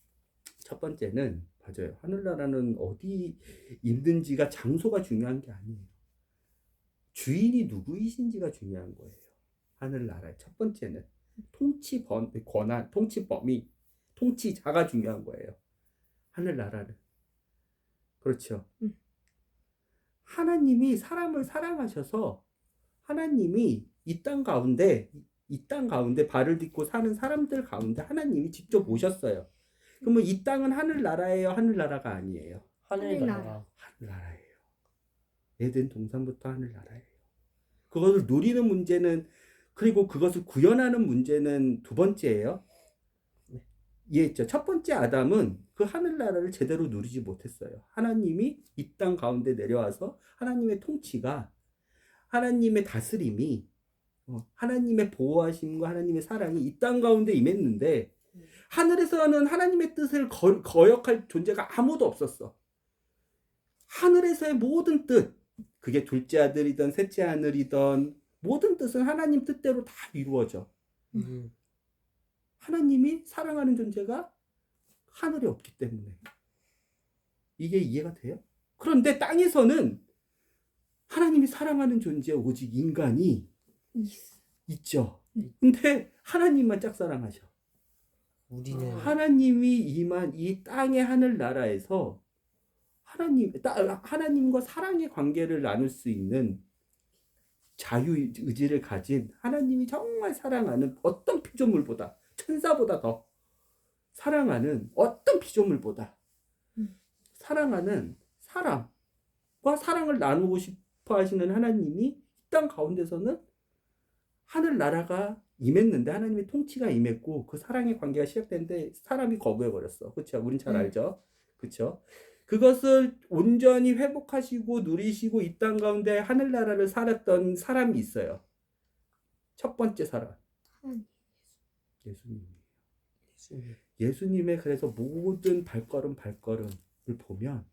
첫 번째는 맞아요. 하늘나라는 어디 있는지가 장소가 중요한 게 아니에요. 주인이 누구이신지가 중요한 거예요. 하늘나라의 첫 번째는 권한, 통치 범위, 통치자가 중요한 거예요. 하늘나라는. 그렇죠. 하나님이 사람을 사랑하셔서 하나님이 이 땅 가운데 발을 딛고 사는 사람들 가운데 하나님이 직접 오셨어요. 그러면 이 땅은 하늘나라예요, 하늘나라가 아니에요? 하늘나라. 하늘나라예요. 에덴 동산부터 하늘나라예요. 그것을 누리는 문제는, 그리고 그것을 구현하는 문제는 두 번째예요. 이해했죠? 첫 번째 아담은 그 하늘나라를 제대로 누리지 못했어요. 하나님이 이 땅 가운데 내려와서 하나님의 통치가, 하나님의 다스림이, 하나님의 보호하심과 하나님의 사랑이 이 땅 가운데 임했는데 하늘에서는 하나님의 뜻을 거역할 존재가 아무도 없었어. 하늘에서의 모든 뜻, 그게 둘째 아들이든 셋째 아들이든 모든 뜻은 하나님 뜻대로 다 이루어져. 하나님이 사랑하는 존재가 하늘에 없기 때문에. 이게 이해가 돼요? 그런데 땅에서는 하나님이 사랑하는 존재 오직 인간이 있죠. 근데 하나님만 짝사랑하셔. 우리는 하나님이 임한 이 땅의 하늘나라에서 하나님과 사랑의 관계를 나눌 수 있는 자유의지를 가진 하나님이 정말 사랑하는 어떤 피조물보다, 천사보다 더 사랑하는 어떤 피조물보다 사랑하는 사람과 사랑을 나누고 싶어 하시는 하나님이 이 땅 가운데서는 하늘나라가 임했는데, 하나님의 통치가 임했고 그 사랑의 관계가 시작됐는데 사람이 거부해버렸어. 그렇죠? 우린 잘 알죠? 그렇죠? 그것을 온전히 회복하시고 누리시고 이 땅 가운데 하늘나라를 살았던 사람이 있어요. 첫 번째 사람, 예수님이에요. 예수님의 그래서 모든 발걸음을 보면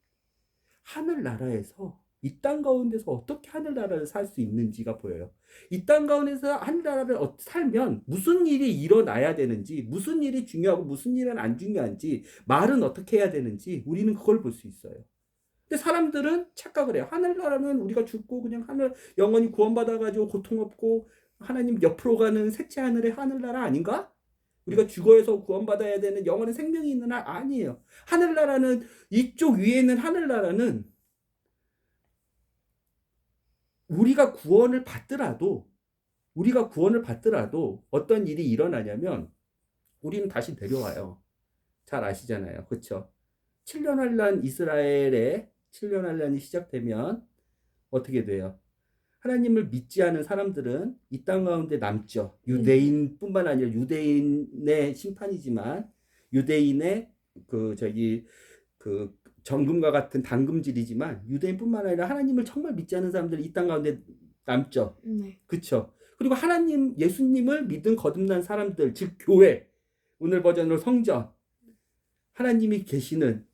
하늘나라에서 이 땅 가운데서 어떻게 하늘나라를 살 수 있는지가 보여요. 이 땅 가운데서 하늘나라를 살면 무슨 일이 일어나야 되는지, 무슨 일이 중요하고 무슨 일은 안 중요한지, 말은 어떻게 해야 되는지 우리는 그걸 볼 수 있어요. 근데 사람들은 착각을 해요. 하늘나라는 우리가 죽고 그냥 영원히 구원받아가지고 고통 없고 하나님 옆으로 가는 셋째 하늘의 하늘나라 아닌가? 우리가 죽어서 구원받아야 되는 영원의 생명이 있는 아니에요. 하늘나라는, 이쪽 위에 있는 하늘나라는 우리가 구원을 받더라도 어떤 일이 일어나냐면 우리는 다시 내려와요. 잘 아시잖아요. 그렇죠? 7년 환란, 이스라엘의 7년 환란이 시작되면 어떻게 돼요? 하나님을 믿지 않은 사람들은 이 땅 가운데 남죠. 유대인뿐만 아니라 유대인의 심판이지만 유대인의 정금과 같은 당금질이지만 유대인뿐만 아니라 하나님을 정말 믿지 않는 사람들이 이 땅 가운데 남죠. 그렇죠? 그리고 예수님을 믿은 거듭난 사람들, 즉 교회, 오늘 버전으로 성전, 하나님이 계시는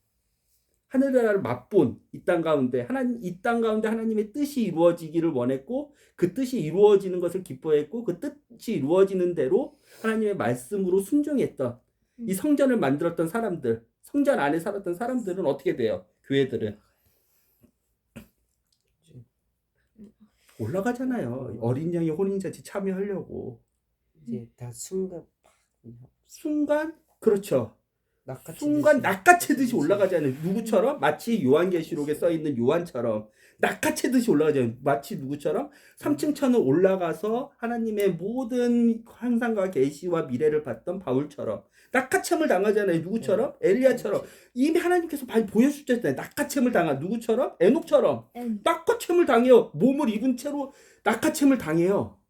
하늘나라를 맛본 이 땅 가운데 하나님의 뜻이 이루어지기를 원했고 그 뜻이 이루어지는 것을 기뻐했고 그 뜻이 이루어지는 대로 하나님의 말씀으로 순종했던 이 성전을 만들었던 사람들, 성전 안에 살았던 사람들은 어떻게 돼요? 교회들은 올라가잖아요. 어린 양의 혼인잔치 참여하려고. 이제 다 순간 그렇죠. 순간 낚아채듯이 올라가잖아요. 누구처럼? 마치 요한계시록에 써있는 요한처럼 낚아채듯이 올라가잖아요. 마치 누구처럼? 3층 천을 올라가서 하나님의 모든 환상과 계시와 미래를 봤던 바울처럼 낚아챔을 당하잖아요. 누구처럼? 엘리야처럼. 이미 하나님께서 많이 보여주셨잖아요. 낚아챔을 당한 누구처럼? 에녹처럼 낚아챔을 당해요. 몸을 입은 채로 낚아챔을 당해요.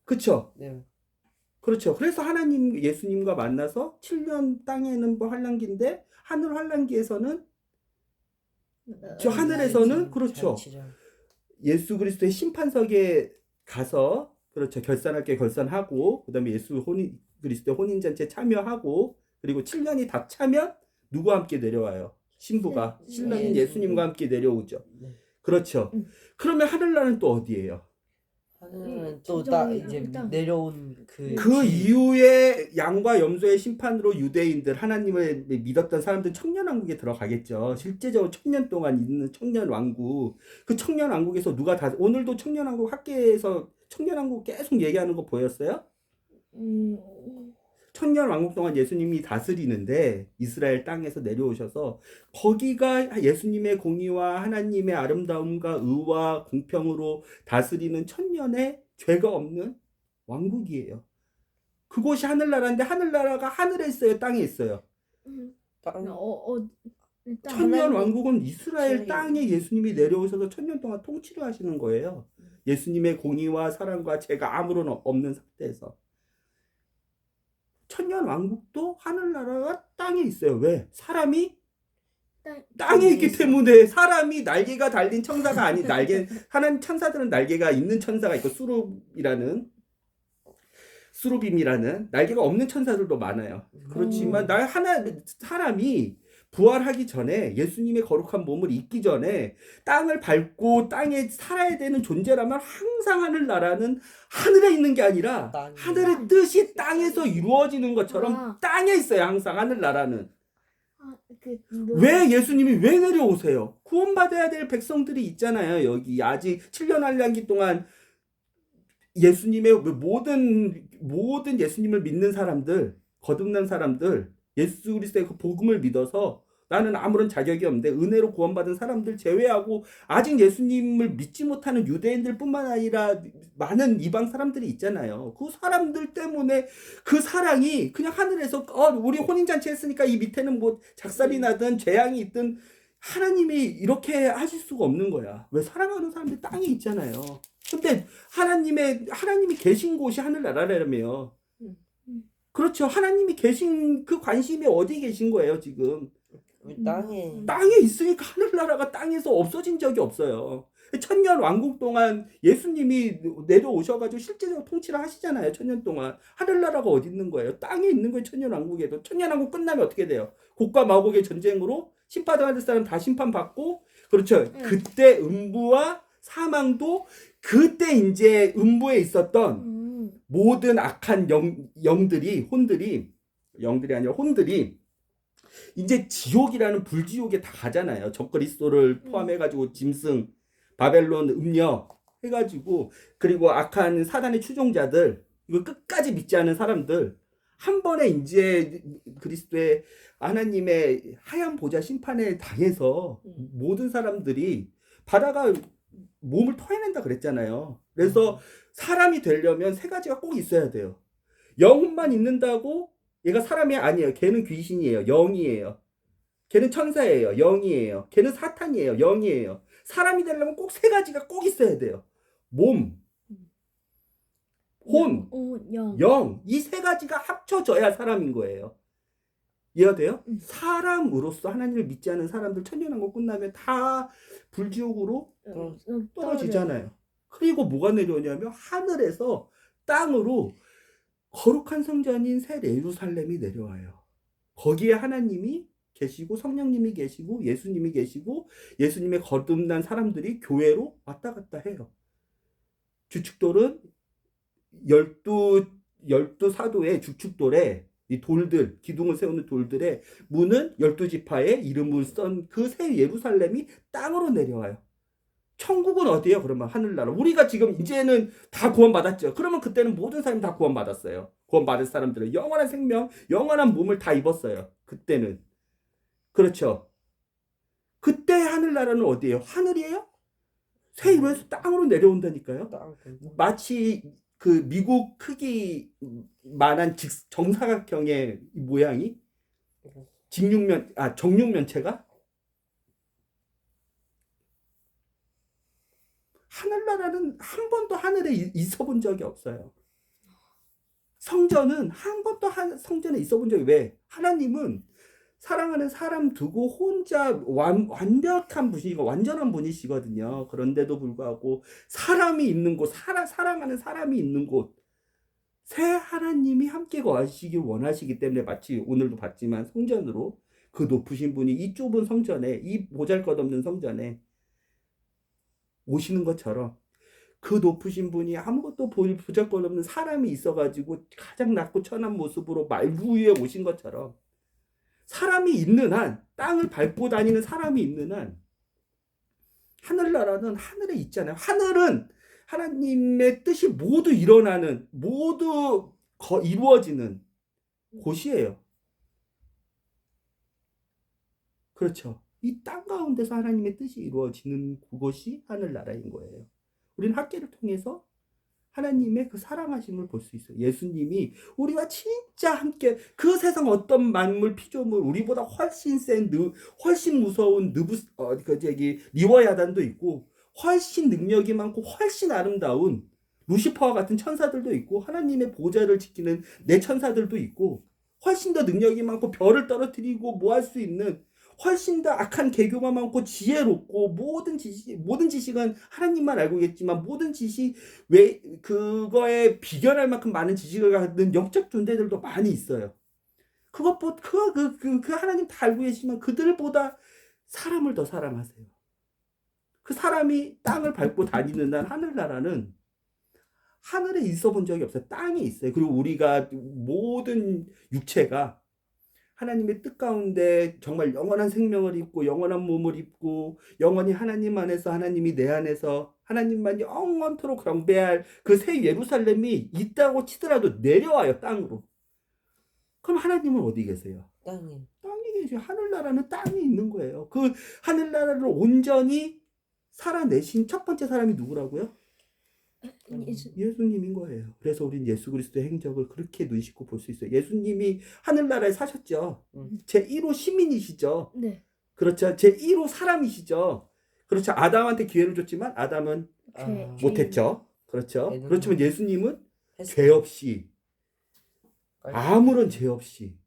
그쵸? 네. 그렇죠. 그래서 예수님과 만나서 7년 땅에는 뭐 환란기인데 하늘 환란기에서는 저 하늘에서는 그렇죠. 예수 그리스도의 심판석에 가서 그렇죠. 결산할 게 결산하고 그다음에 그리스도의 혼인잔치에 참여하고 그리고 7년이 다 차면 누구와 함께 내려와요? 신부가 신랑인 예수님과 함께 내려오죠. 그렇죠. 그러면 하늘나라는 또 어디예요? 하늘은 진짜 이제 일단- 내려온 그 이후에 양과 염소의 심판으로 유대인들 하나님을 믿었던 사람들 청년왕국에 들어가겠죠. 실제적으로 천년 동안 있는 청년왕국. 그 청년왕국에서 누가 다 오늘도 청년왕국 학계에서 청년왕국 계속 얘기하는 거 보였어요? 천년왕국 동안 예수님이 다스리는데 이스라엘 땅에서 내려오셔서 거기가 예수님의 공의와 하나님의 아름다움과 의와 공평으로 다스리는 천년의 죄가 없는 왕국이에요. 그곳이 하늘나라인데 하늘나라가 하늘에 있어요, 땅에 있어요. 땅 일단 천년 왕국은 이스라엘 이스라엘. 땅에 예수님이 내려오셔서 천년 동안 통치를 하시는 거예요. 예수님의 공의와 사랑과 죄가 아무런 없는 상태에서. 천년 왕국도 하늘나라가 땅에 있어요. 왜? 사람이 땅에 있기 때문에. 사람이 날개가 달린 천사가 아닌 하나님 천사들은 날개가 있는 천사가 있고 수루빔이라는 날개가 없는 천사들도 많아요. 그렇지만 사람이 부활하기 전에 예수님의 거룩한 몸을 입기 전에 땅을 밟고 땅에 살아야 되는 존재라면 항상 하늘나라는 하늘에 있는 게 아니라 땅에. 하늘의 뜻이 땅에서 이루어지는 것처럼 아. 땅에 있어요. 항상 하늘나라는. 그 왜 예수님이 왜 내려오세요? 구원받아야 될 백성들이 있잖아요. 여기 아직 7년 한량기 동안 예수님의 모든 예수님을 믿는 사람들, 거듭난 사람들, 예수 그리스도의 그 복음을 믿어서 나는 아무런 자격이 없는데 은혜로 구원받은 사람들 제외하고 아직 예수님을 믿지 못하는 유대인들뿐만 아니라 많은 이방 사람들이 있잖아요. 그 사람들 때문에 그 사랑이 그냥 하늘에서 우리 혼인잔치 했으니까 이 밑에는 뭐 작살이 나든 재앙이 있든 하나님이 이렇게 하실 수가 없는 거야. 왜? 사랑하는 사람들이 땅에 있잖아요. 근데 하나님이 계신 곳이 하늘나라라며. 그렇죠. 하나님이 계신 그 관심이 어디 계신 거예요, 지금? 땅에 있으니까 하늘나라가 땅에서 없어진 적이 없어요. 천년 왕국 동안 예수님이 내려오셔가지고 실제적으로 통치를 하시잖아요. 천년 동안. 하늘나라가 어디 있는 거예요? 땅에 있는 거예요. 천년 왕국에도. 천년 왕국 끝나면 어떻게 돼요? 곡과 마곡의 전쟁으로 심판받을 사람 다 심판받고, 그렇죠. 그때 음부와 사망도 그때 이제 음부에 있었던 모든 악한 혼들이 이제 지옥이라는 불지옥에 다 가잖아요. 적그리스도를 포함해가지고 짐승, 바벨론, 음녀 해가지고, 그리고 악한 사단의 추종자들, 이거 끝까지 믿지 않은 사람들 한 번에 이제 그리스도의 하나님의 하얀 보좌 심판에 당해서 모든 사람들이 바다가 몸을 토해낸다 그랬잖아요. 그래서 사람이 되려면 세 가지가 꼭 있어야 돼요. 영혼만 있는다고 얘가 사람이 아니에요. 걔는 귀신이에요. 영이에요. 걔는 천사예요. 영이에요. 걔는 사탄이에요. 영이에요. 사람이 되려면 꼭 세 가지가 꼭 있어야 돼요. 몸, 혼, 영. 이 세 가지가 합쳐져야 사람인 거예요. 이해가 돼요? 사람으로서 하나님을 믿지 않은 사람들 천년왕국 끝나면 다 불지옥으로 떨어지잖아요. 그리고 뭐가 내려오냐면 하늘에서 땅으로 거룩한 성전인 새 예루살렘이 내려와요. 거기에 하나님이 계시고 성령님이 계시고 예수님이 계시고 예수님의 거듭난 사람들이 교회로 왔다 갔다 해요. 주축돌은 열두 사도의 주축돌에 이 돌들, 기둥을 세우는 돌들의 문은 12지파의 이름을 쓴 그 새 예루살렘이 땅으로 내려와요. 천국은 어디예요? 그러면 하늘나라. 우리가 지금 이제는 다 구원받았죠. 그러면 그때는 모든 사람이 다 구원받았어요. 구원받은 사람들은 영원한 생명, 영원한 몸을 다 입었어요. 그때는. 그렇죠. 그때 하늘나라는 어디예요? 하늘이에요? 새 위에서 땅으로 내려온다니까요. 마치 그 미국 크기만한 정사각형의 모양이 정육면체가 하늘나라는 한 번도 하늘에 있어 본 적이 없어요. 성전은 한 번도 성전에 있어 본 적이 왜? 하나님은 사랑하는 사람 두고 혼자 완벽한 분이시고 완전한 분이시거든요. 그런데도 불구하고 사람이 있는 곳, 사랑하는 사람이 있는 곳, 새 하나님이 함께 거하시길 원하시기 때문에 마치 오늘도 봤지만 성전으로 그 높으신 분이 이 좁은 성전에, 이 보잘것없는 성전에 오시는 것처럼 그 높으신 분이 아무것도 부적권 없는 사람이 있어가지고 가장 낮고 천한 모습으로 말구 위에 오신 것처럼 사람이 있는 한, 땅을 밟고 다니는 사람이 있는 한, 하늘나라는 하늘에 있잖아요. 하늘은 하나님의 뜻이 모두 일어나는, 모두 이루어지는 곳이에요. 그렇죠. 이 땅 가운데서 하나님의 뜻이 이루어지는 그것이 하늘나라인 거예요. 우리는 학계를 통해서 하나님의 그 사랑하심을 볼 수 있어요. 예수님이 우리와 진짜 함께 그 세상 어떤 만물 피조물 우리보다 훨씬 센 훨씬 무서운 리워야단도 있고 훨씬 능력이 많고 훨씬 아름다운 루시퍼와 같은 천사들도 있고 하나님의 보좌를 지키는 내 천사들도 있고 훨씬 더 능력이 많고 별을 떨어뜨리고 뭐 할 수 있는 훨씬 더 악한 계교가 많고 지혜롭고 모든 지식은 하나님만 알고 계겠지만 모든 지식 왜 그거에 비견할 만큼 많은 지식을 갖는 영적 존재들도 많이 있어요. 그것보다 그 하나님 다 알고 계시지만 그들보다 사람을 더 사랑하세요. 그 사람이 땅을 밟고 다니는 날 하늘나라는 하늘에 있어 본 적이 없어요. 땅에 있어요. 그리고 우리가 모든 육체가 하나님의 뜻 가운데 정말 영원한 생명을 입고 영원한 몸을 입고 영원히 하나님 안에서 하나님이 내 안에서 하나님만 영원토록 경배할 그 새 예루살렘이 있다고 치더라도 내려와요. 땅으로. 그럼 하나님은 어디 계세요? 땅에. 땅에 계세요. 하늘나라는 땅에 있는 거예요. 그 하늘나라를 온전히 살아내신 첫 번째 사람이 누구라고요? 예수님인 거예요. 그래서 우린 예수 그리스도의 행적을 그렇게 눈씻고 볼 수 있어요. 예수님이 하늘나라에 사셨죠. 제1호 시민이시죠. 네. 그렇죠. 제1호 사람이시죠. 그렇죠. 아담한테 기회를 줬지만 아담은 못했죠. 그렇죠. 그렇지만 예수님은 죄 없이 아무런 죄 없이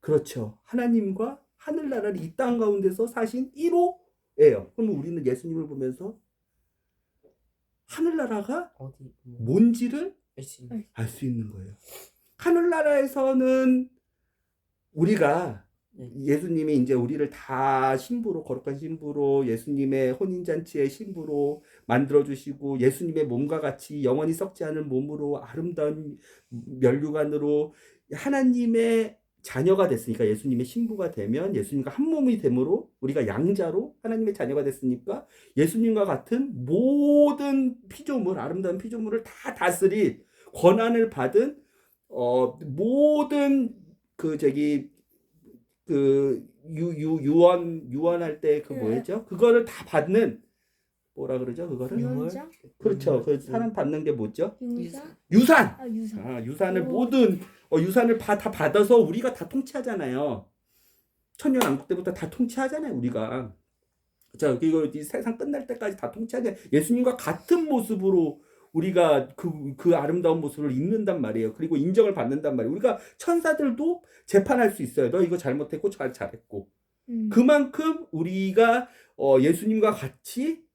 그렇죠. 하나님과 하늘나라를 이 땅 가운데서 사신 1호예요. 그러면 우리는 예수님을 보면서 하늘나라가 어디 뭔지를 알 수 있는 거예요. 하늘나라에서는 우리가 예수님이 이제 우리를 다 신부로 거룩한 신부로 예수님의 혼인잔치의 신부로 만들어주시고 예수님의 몸과 같이 영원히 썩지 않은 몸으로 아름다운 면류관으로 하나님의 자녀가 됐으니까 예수님의 신부가 되면 예수님과 한 몸이 되므로 우리가 양자로 하나님의 자녀가 됐으니까 예수님과 같은 모든 피조물 아름다운 피조물을 다 다스릴 권한을 받은 모든 유언할 때 그 뭐였죠? 그거를 다 받는 뭐라 그러죠? 그거를 유언장? 그렇죠. 그 사람 받는 게 뭐죠? 유언장? 유산. 유산. 유산을 오. 모든 유산을 다 받아서 우리가 다 통치하잖아요. 천년왕국 때부터 다 통치하잖아요. 우리가. 자, 이거 이 세상 끝날 때까지 다 통치하잖아요. 예수님과 같은 모습으로 우리가 그 아름다운 모습을 입는단 말이에요. 그리고 인정을 받는단 말이에요. 우리가 천사들도 재판할 수 있어요. 너 이거 잘못했고 잘했고. 그만큼 우리가 예수님과 같이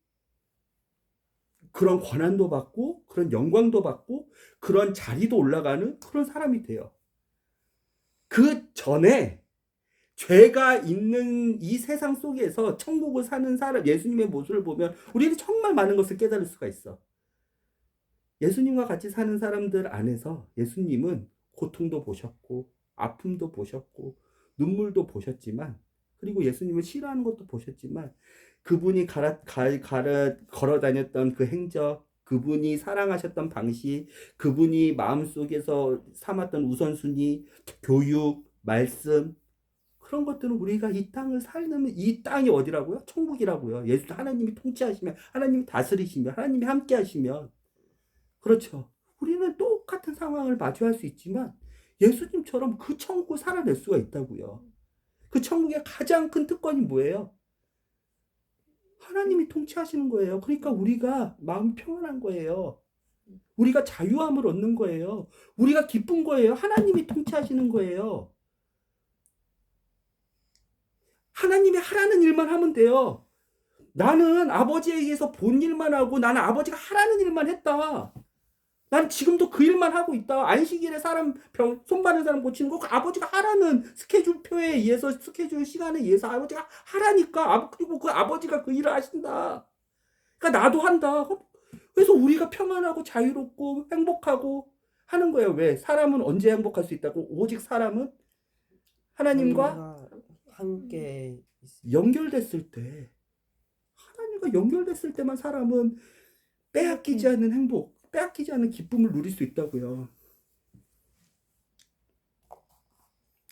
그런 권한도 받고 그런 영광도 받고 그런 자리도 올라가는 그런 사람이 돼요. 그 전에 죄가 있는 이 세상 속에서 천국을 사는 사람 예수님의 모습을 보면 우리는 정말 많은 것을 깨달을 수가 있어. 예수님과 같이 사는 사람들 안에서 예수님은 고통도 보셨고 아픔도 보셨고 눈물도 보셨지만 그리고 예수님을 싫어하는 것도 보셨지만 그분이 걸어 다녔던 그 행적, 그분이 사랑하셨던 방식, 그분이 마음속에서 삼았던 우선순위, 교육, 말씀 그런 것들은 우리가 이 땅을 살면 이 땅이 어디라고요? 천국이라고요. 예수 하나님이 통치하시면 하나님이 다스리시면 하나님이 함께 하시면 그렇죠. 우리는 똑같은 상황을 마주할 수 있지만 예수님처럼 그 천국을 살아낼 수가 있다고요. 그 천국의 가장 큰 특권이 뭐예요? 하나님이 통치하시는 거예요. 그러니까 우리가 마음 평안한 거예요. 우리가 자유함을 얻는 거예요. 우리가 기쁜 거예요. 하나님이 통치하시는 거예요. 하나님이 하라는 일만 하면 돼요. 나는 아버지에 의해서 본 일만 하고 나는 아버지가 하라는 일만 했다. 난 지금도 그 일만 하고 있다. 안식일에 사람 손 바른 사람 고치는 거 아버지가 하라는 스케줄표에 의해서 스케줄 시간에 의해서 아버지가 하라니까 그리고 그 아버지가 그 일을 하신다. 그러니까 나도 한다. 그래서 우리가 평안하고 자유롭고 행복하고 하는 거예요. 왜? 사람은 언제 행복할 수 있다고? 오직 사람은 하나님과 함께 연결됐을 때, 하나님과 연결됐을 때만 사람은 빼앗기지 않는 행복, 빼앗기지 않는 기쁨을 누릴 수 있다고요.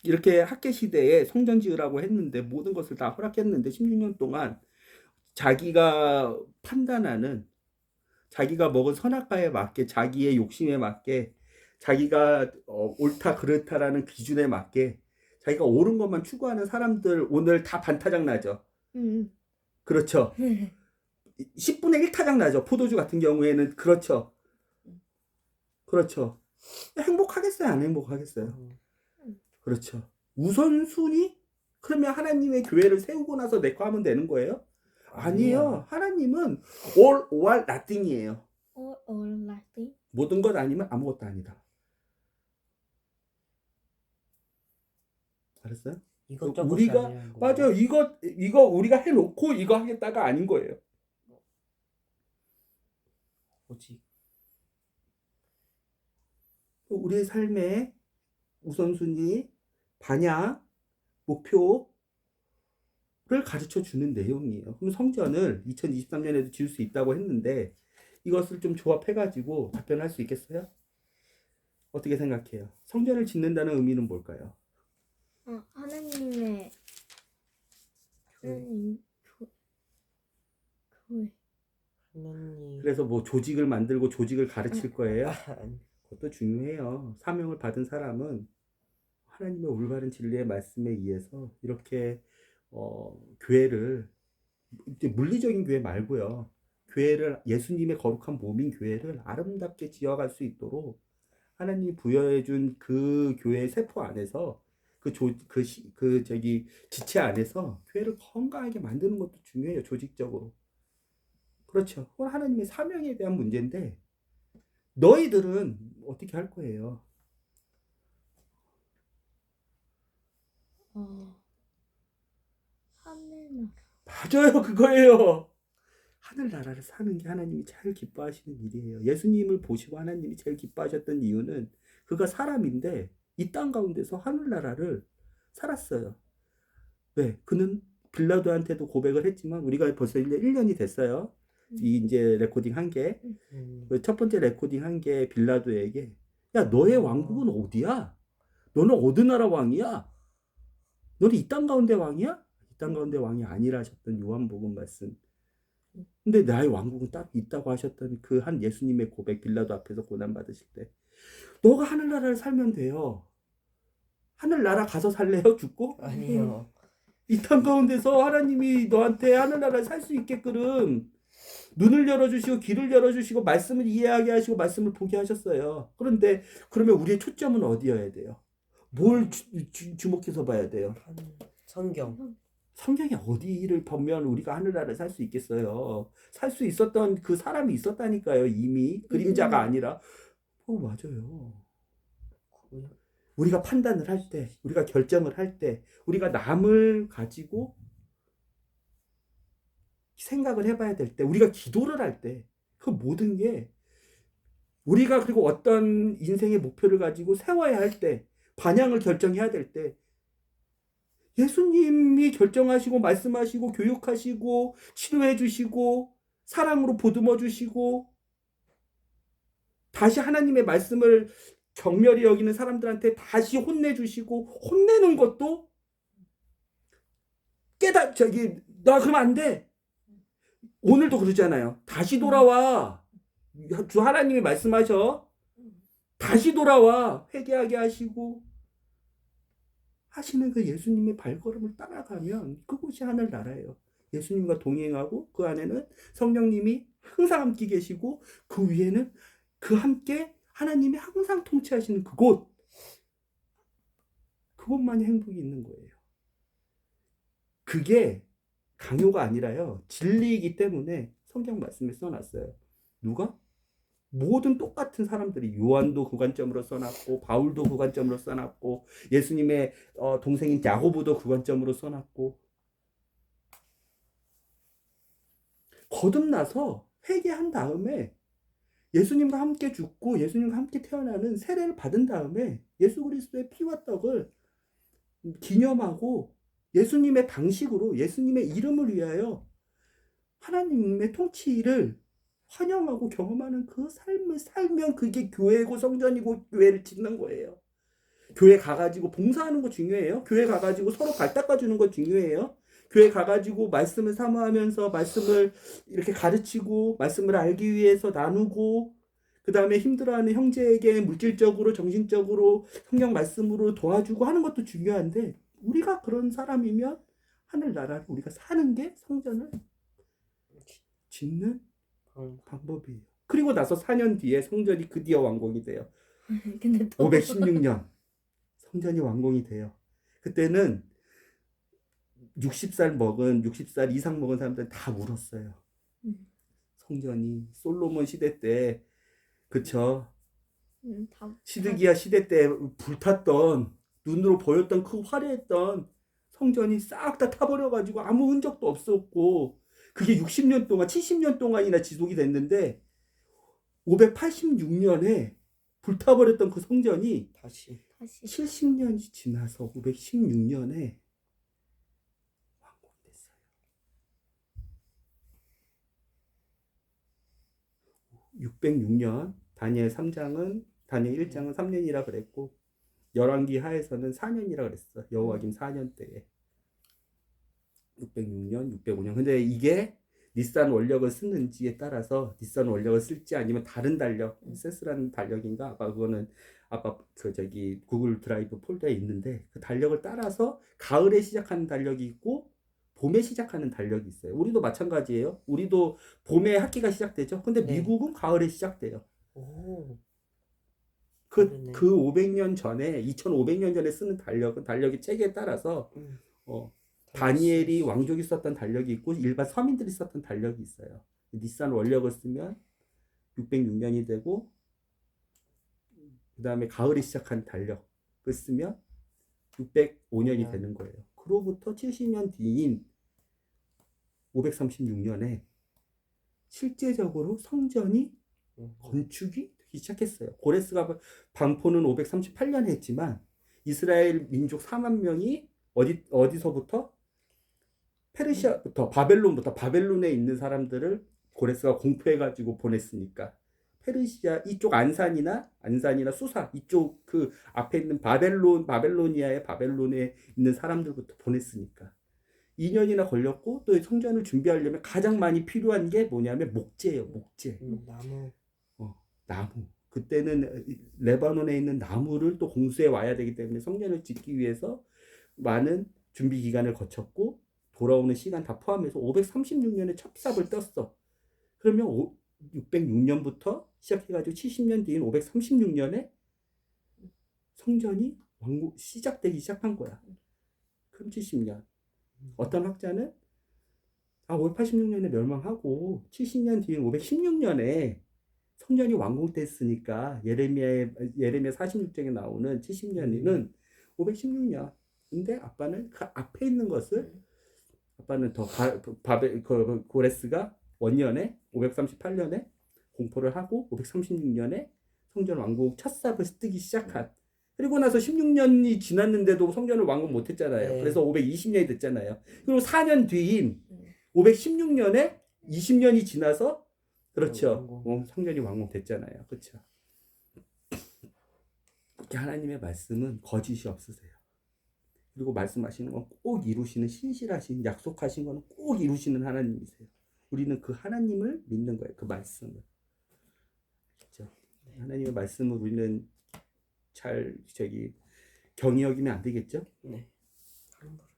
이렇게 학계 시대에 성전 지으라고 했는데 모든 것을 다 허락했는데 16년 동안 자기가 판단하는, 자기가 먹은 선악과에 맞게, 자기의 욕심에 맞게, 자기가 옳다 그렇다라는 기준에 맞게 자기가 옳은 것만 추구하는 사람들 오늘 다 반타작 나죠. 그렇죠. 10분의 1 타작 나죠. 포도주 같은 경우에는. 그렇죠. 그렇죠. 행복하겠어요? 안 행복하겠어요? 그렇죠. 우선순위? 그러면 하나님의 교회를 세우고 나서 내 거 하면 되는 거예요? 아니에요. 하나님은 all or nothing이에요. or nothing. 모든 것 아니면 아무것도 아니다. 알았어요? 이것저것이 우리가 아니라는 거예요. 맞아요. 이거 우리가 해놓고 이거 하겠다가 아닌 거예요. 오직 우리의 삶의 우선순위, 반향, 목표를 가르쳐 주는 내용이에요. 그럼 성전을 2023년에도 지을 수 있다고 했는데 이것을 좀 조합해가지고 답변할 수 있겠어요? 어떻게 생각해요? 성전을 짓는다는 의미는 뭘까요? 하나님 교회. 하나님 그래서 뭐 조직을 만들고 조직을 가르칠 거예요? 아니, 그것도 중요해요. 사명을 받은 사람은 하나님의 올바른 진리의 말씀에 의해서 이렇게 교회를, 이제 물리적인 교회 말고요, 교회를, 예수님의 거룩한 몸인 교회를 아름답게 지어갈 수 있도록 하나님이 부여해 준 그 교회의 세포 안에서 지체 안에서 교회를 건강하게 만드는 것도 중요해요. 조직적으로. 그렇죠. 그건 하나님의 사명에 대한 문제인데 너희들은 어떻게 할 거예요? 하늘나라. 맞아요. 그거예요. 하늘나라를 사는 게 하나님이 제일 기뻐하시는 일이에요. 예수님을 보시고 하나님이 제일 기뻐하셨던 이유는 그가 사람인데 이 땅 가운데서 하늘나라를 살았어요. 왜? 그는 빌라도한테도 고백을 했지만 우리가 벌써 1년이 됐어요. 이제 레코딩 한 게. 첫 번째 레코딩 한 게 빌라도에게, 야, 너의 왕국은 어디야? 너는 어느 나라 왕이야? 너는 이 땅 가운데 왕이야? 이 땅 가운데 왕이 아니라 하셨던 요한복음 말씀. 근데 나의 왕국은 딱 있다고 하셨던 그 한 예수님의 고백, 빌라도 앞에서 고난 받으실 때, 너가 하늘나라를 살면 돼요. 하늘나라 가서 살래요? 죽고? 아니요. 이 땅 가운데서 하나님이 너한테 하늘나라를 살 수 있게끔 눈을 열어주시고 귀를 열어주시고 말씀을 이해하게 하시고 말씀을 보게 하셨어요. 그런데 그러면 우리의 초점은 어디여야 돼요? 뭘 주목해서 봐야 돼요? 성경. 성경에 어디를 보면 우리가 하늘나라를 살 수 있겠어요? 살 수 있었던 그 사람이 있었다니까요. 이미 그림자가 아니라. 맞아요. 우리가 판단을 할 때, 우리가 결정을 할 때, 우리가 남을 가지고 생각을 해봐야 될 때, 우리가 기도를 할 때, 그 모든 게 우리가, 그리고 어떤 인생의 목표를 가지고 세워야 할 때, 반향을 결정해야 될 때, 예수님이 결정하시고 말씀하시고 교육하시고 치료해 주시고 사랑으로 보듬어 주시고 다시 하나님의 말씀을 경멸히 여기는 사람들한테 다시 혼내주시고, 혼내는 것도 나 그러면 안 돼. 오늘도 그러잖아요. 다시 돌아와. 주 하나님이 말씀하셔. 다시 돌아와. 회개하게 하시고 하시는 그 예수님의 발걸음을 따라가면 그곳이 하늘나라예요. 예수님과 동행하고 그 안에는 성령님이 항상 함께 계시고 그 위에는 그 함께 하나님이 항상 통치하시는 그곳만이 행복이 있는 거예요. 그게 강요가 아니라요, 진리이기 때문에 성경 말씀에 써놨어요. 누가? 모든 똑같은 사람들이, 요한도 그 관점으로 써놨고 바울도 그 관점으로 써놨고 예수님의 동생인 야고보도 그 관점으로 써놨고, 거듭나서 회개한 다음에 예수님과 함께 죽고 예수님과 함께 태어나는 세례를 받은 다음에 예수 그리스도의 피와 떡을 기념하고 예수님의 방식으로 예수님의 이름을 위하여 하나님의 통치를 환영하고 경험하는 그 삶을 살면 그게 교회고 성전이고 교회를 짓는 거예요. 교회 가가지고 봉사하는 거 중요해요. 교회 가가지고 서로 발 닦아주는 거 중요해요. 교회 가가지고 말씀을 사모하면서 말씀을 이렇게 가르치고 말씀을 알기 위해서 나누고 그 다음에 힘들어하는 형제에게 물질적으로 정신적으로 성경 말씀으로 도와주고 하는 것도 중요한데 우리가 그런 사람이면 하늘나라를 우리가 사는 게 성전을 짓는 방법이에요. 그리고 나서 4년 뒤에 성전이 드디어 완공이 돼요. 근데 또 516년 성전이 완공이 돼요. 그때는 60살 이상 먹은 사람들 다 울었어요. 성전이 솔로몬 시대 때 그쵸? 다 시드기야 시대 때 불탔던 눈으로 보였던 그 화려했던 성전이 싹 다 타버려가지고 아무 흔적도 없었고 그게 60년 동안 70년 동안이나 지속이 됐는데 586년에 불타버렸던 그 성전이 다시 70년이 지나서 516년에 완공됐어요. 606년 다니엘 3장은 다니엘 1장은 3년이라 그랬고 열왕기 하에서는 4년이라 그랬어. 여호와김 4년 때에 606년, 605년. 근데 이게 닛산 원력을 쓰는지에 따라서 닛산 원력을 쓸지 아니면 다른 달력, 세스라는 달력인가? 아까 그거는 아까 그 저기 구글 드라이브 폴더에 있는데 그 달력을 따라서 가을에 시작하는 달력이 있고 봄에 시작하는 달력이 있어요. 우리도 마찬가지예요. 우리도 봄에 학기가 시작되죠. 근데 네. 미국은 가을에 시작돼요. 오, 그 다르네. 500년 전에 2500년 전에 쓰는 달력은 달력의 체계에 따라서 다니엘이 왕족이 썼던 달력이 있고 일반 서민들이 썼던 달력이 있어요. 닛산 원력을 쓰면 606년이 되고 그 다음에 가을에 시작한 달력을 쓰면 605년이 되는 거예요. 그로부터 70년 뒤인 536년에 실제적으로 성전이 건축이 되기 시작했어요. 고레스가 반포는 538년에 했지만 이스라엘 민족 4만 명이 어디서부터? 페르시아부터 바벨론에 있는 사람들을 고레스가 공포해가지고 보냈으니까 페르시아 이쪽 안산이나 수사 이쪽 그 앞에 있는 바벨로니아의 바벨론에 있는 사람들부터 보냈으니까 2년이나 걸렸고 또 성전을 준비하려면 가장 많이 필요한 게 뭐냐면 목재예요. 목재. 나무. 나무. 그때는 레바논에 있는 나무를 또 공수해 와야 되기 때문에 성전을 짓기 위해서 많은 준비 기간을 거쳤고 돌아오는 시간 다 포함해서 536년에 첫 삽을 떴어. 그러면 606년부터 시작해가지고 70년 뒤인 536년에 성전이 시작되기 시작한 거야. 그럼 70년. 어떤 학자는 586년에 멸망하고 70년 뒤인 516년에 성전이 완공됐으니까 예레미야 46장에 나오는 70년이는 516년. 근데 아빠는 그 앞에 있는 것을 아빠는 더 고레스가 원년에 538년에 공포를 하고 536년에 성전 완공 첫 삽을 뜨기 시작한. 그리고 나서 16년이 지났는데도 성전을 완공 못했잖아요. 네. 그래서 520년이 됐잖아요. 그리고 4년 뒤인 516년에 20년이 지나서 그렇죠. 성전이 완공됐잖아요. 그렇죠. 하나님의 말씀은 거짓이 없으세요. 그리고 말씀하시는 건 꼭 이루시는 신실하신 약속하신 거는 꼭 이루시는 하나님이세요. 우리는 그 하나님을 믿는 거예요. 그 말씀을. 그렇죠. 하나님의 말씀을 우리는 잘 경히 여기면 안 되겠죠. 네.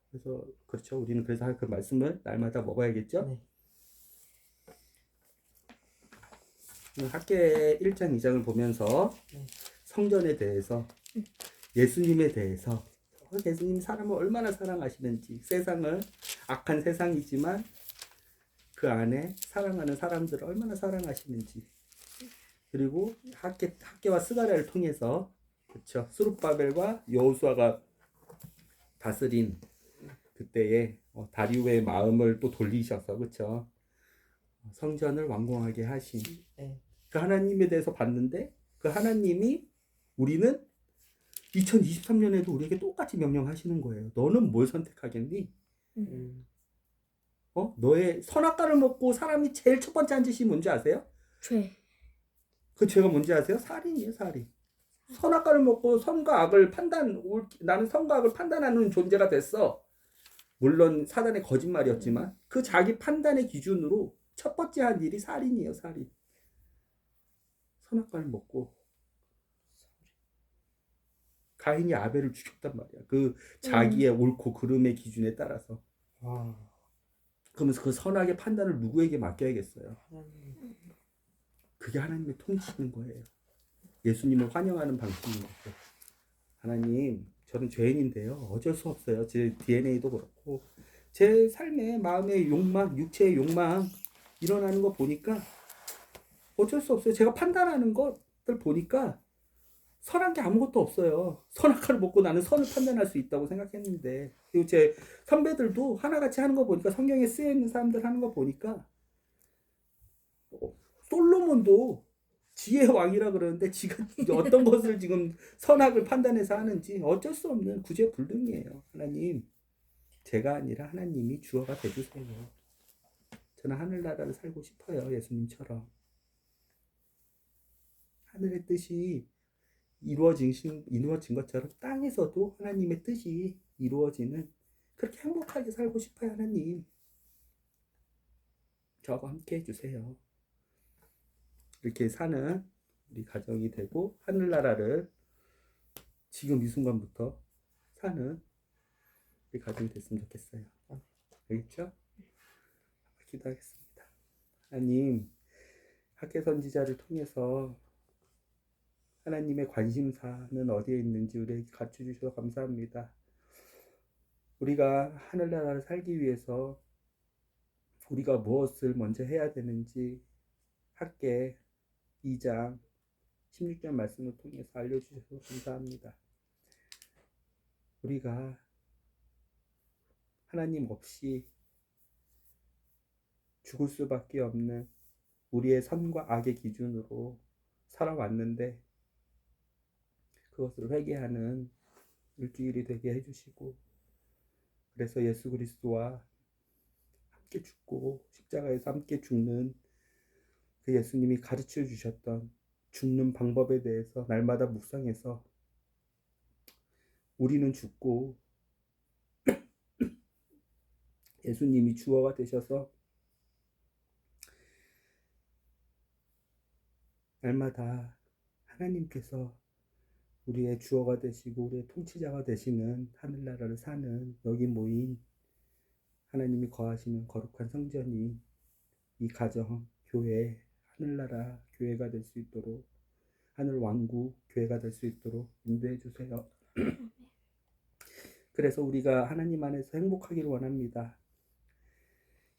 그래서 그렇죠. 우리는 그래서 그 말씀을 날마다 먹어야겠죠. 네. 학계 1장 2장을 보면서 성전에 대해서 예수님에 대해서 예수님이 사람을 얼마나 사랑하시는지 세상을 악한 세상이지만 그 안에 사랑하는 사람들을 얼마나 사랑하시는지 그리고 학계와 스가랴를 통해서 그렇죠. 스룹바벨과 여호수아가 다스린 그때의 다리오의 마음을 또 돌리셔서 그렇죠. 성전을 완공하게 하신 네. 그 하나님에 대해서 봤는데 그 하나님이 우리는 2023년에도 우리에게 똑같이 명령하시는 거예요. 너는 뭘 선택하겠니? 너의 선악과를 먹고 사람이 제일 첫 번째 한 짓이 뭔지 아세요? 죄. 그 죄가 뭔지 아세요? 살인이에요, 살인. 선악과를 먹고 선과 악을 나는 선과 악을 판단하는 존재가 됐어. 물론 사단의 거짓말이었지만 그 자기 판단의 기준으로 첫 번째 한 일이 살인이에요, 살인. 선악과를 먹고 가인이 아벨을 죽였단 말이야. 그 자기의 옳고 그름의 기준에 따라서. 와. 그러면서 그 선악의 판단을 누구에게 맡겨야겠어요? 하나님. 그게 하나님의 통치인 거예요. 예수님을 환영하는 방식인 거죠. 하나님, 저는 죄인인데요. 어쩔 수 없어요. 제 DNA도 그렇고 제 삶의 마음의 욕망, 육체의 욕망 일어나는 거 보니까 어쩔 수 없어요. 제가 판단하는 것들 보니까 선한 게 아무것도 없어요. 선악과를 먹고 나는 선을 판단할 수 있다고 생각했는데 그리고 제 선배들도 하나같이 하는 거 보니까 성경에 쓰여 있는 사람들 하는 거 보니까 솔로몬도 지혜의 왕이라 그러는데 지가 어떤 것을 지금 선악을 판단해서 하는지 어쩔 수 없는 구제불능이에요. 하나님, 제가 아니라 하나님이 주어가 되주세요. 저는 하늘나라를 살고 싶어요. 예수님처럼. 하늘의 뜻이 이루어진 것처럼 땅에서도 하나님의 뜻이 이루어지는 그렇게 행복하게 살고 싶어요. 하나님, 저와 함께 해주세요. 이렇게 사는 우리 가정이 되고 하늘나라를 지금 이 순간부터 사는 우리 가정이 됐으면 좋겠어요. 알겠죠? 기도하겠습니다. 하나님, 학계 선지자를 통해서 하나님의 관심사는 어디에 있는지 우리에게 가르쳐 주셔서 감사합니다. 우리가 하늘나라를 살기 위해서 우리가 무엇을 먼저 해야 되는지 학계 2장 16절 말씀을 통해서 알려주셔서 감사합니다. 우리가 하나님 없이 죽을 수밖에 없는 우리의 선과 악의 기준으로 살아왔는데 그것을 회개하는 일주일이 되게 해주시고 그래서 예수 그리스도와 함께 죽고 십자가에서 함께 죽는 그 예수님이 가르쳐 주셨던 죽는 방법에 대해서 날마다 묵상해서 우리는 죽고 예수님이 주어가 되셔서 날마다 하나님께서 우리의 주어가 되시고 우리의 통치자가 되시는 하늘나라를 사는 여기 모인 하나님이 거하시는 거룩한 성전이 이 가정, 교회, 하늘나라 교회가 될 수 있도록 하늘 왕국 교회가 될 수 있도록 인도해 주세요. 그래서 우리가 하나님 안에서 행복하기를 원합니다.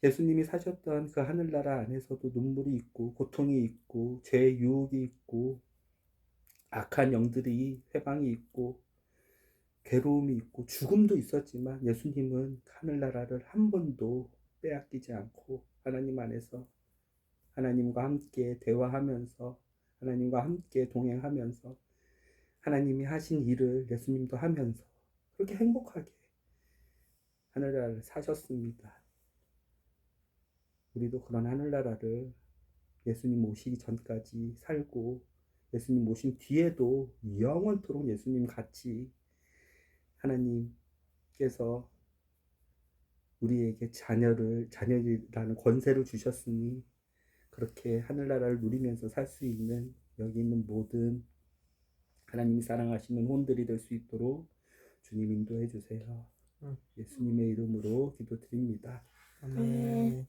예수님이 사셨던 그 하늘나라 안에서도 눈물이 있고 고통이 있고 죄의 유혹이 있고 악한 영들이 회방이 있고 괴로움이 있고 죽음도 있었지만 예수님은 하늘나라를 한 번도 빼앗기지 않고 하나님 안에서 하나님과 함께 대화하면서 하나님과 함께 동행하면서 하나님이 하신 일을 예수님도 하면서 그렇게 행복하게 하늘나라를 사셨습니다. 우리도 그런 하늘나라를 예수님 오시기 전까지 살고 예수님 오신 뒤에도 영원토록 예수님 같이 하나님께서 우리에게 자녀라는 권세를 주셨으니 그렇게 하늘나라를 누리면서 살 수 있는 여기 있는 모든 하나님이 사랑하시는 혼들이 될 수 있도록 주님 인도해 주세요. 예수님의 이름으로 기도드립니다. 아멘.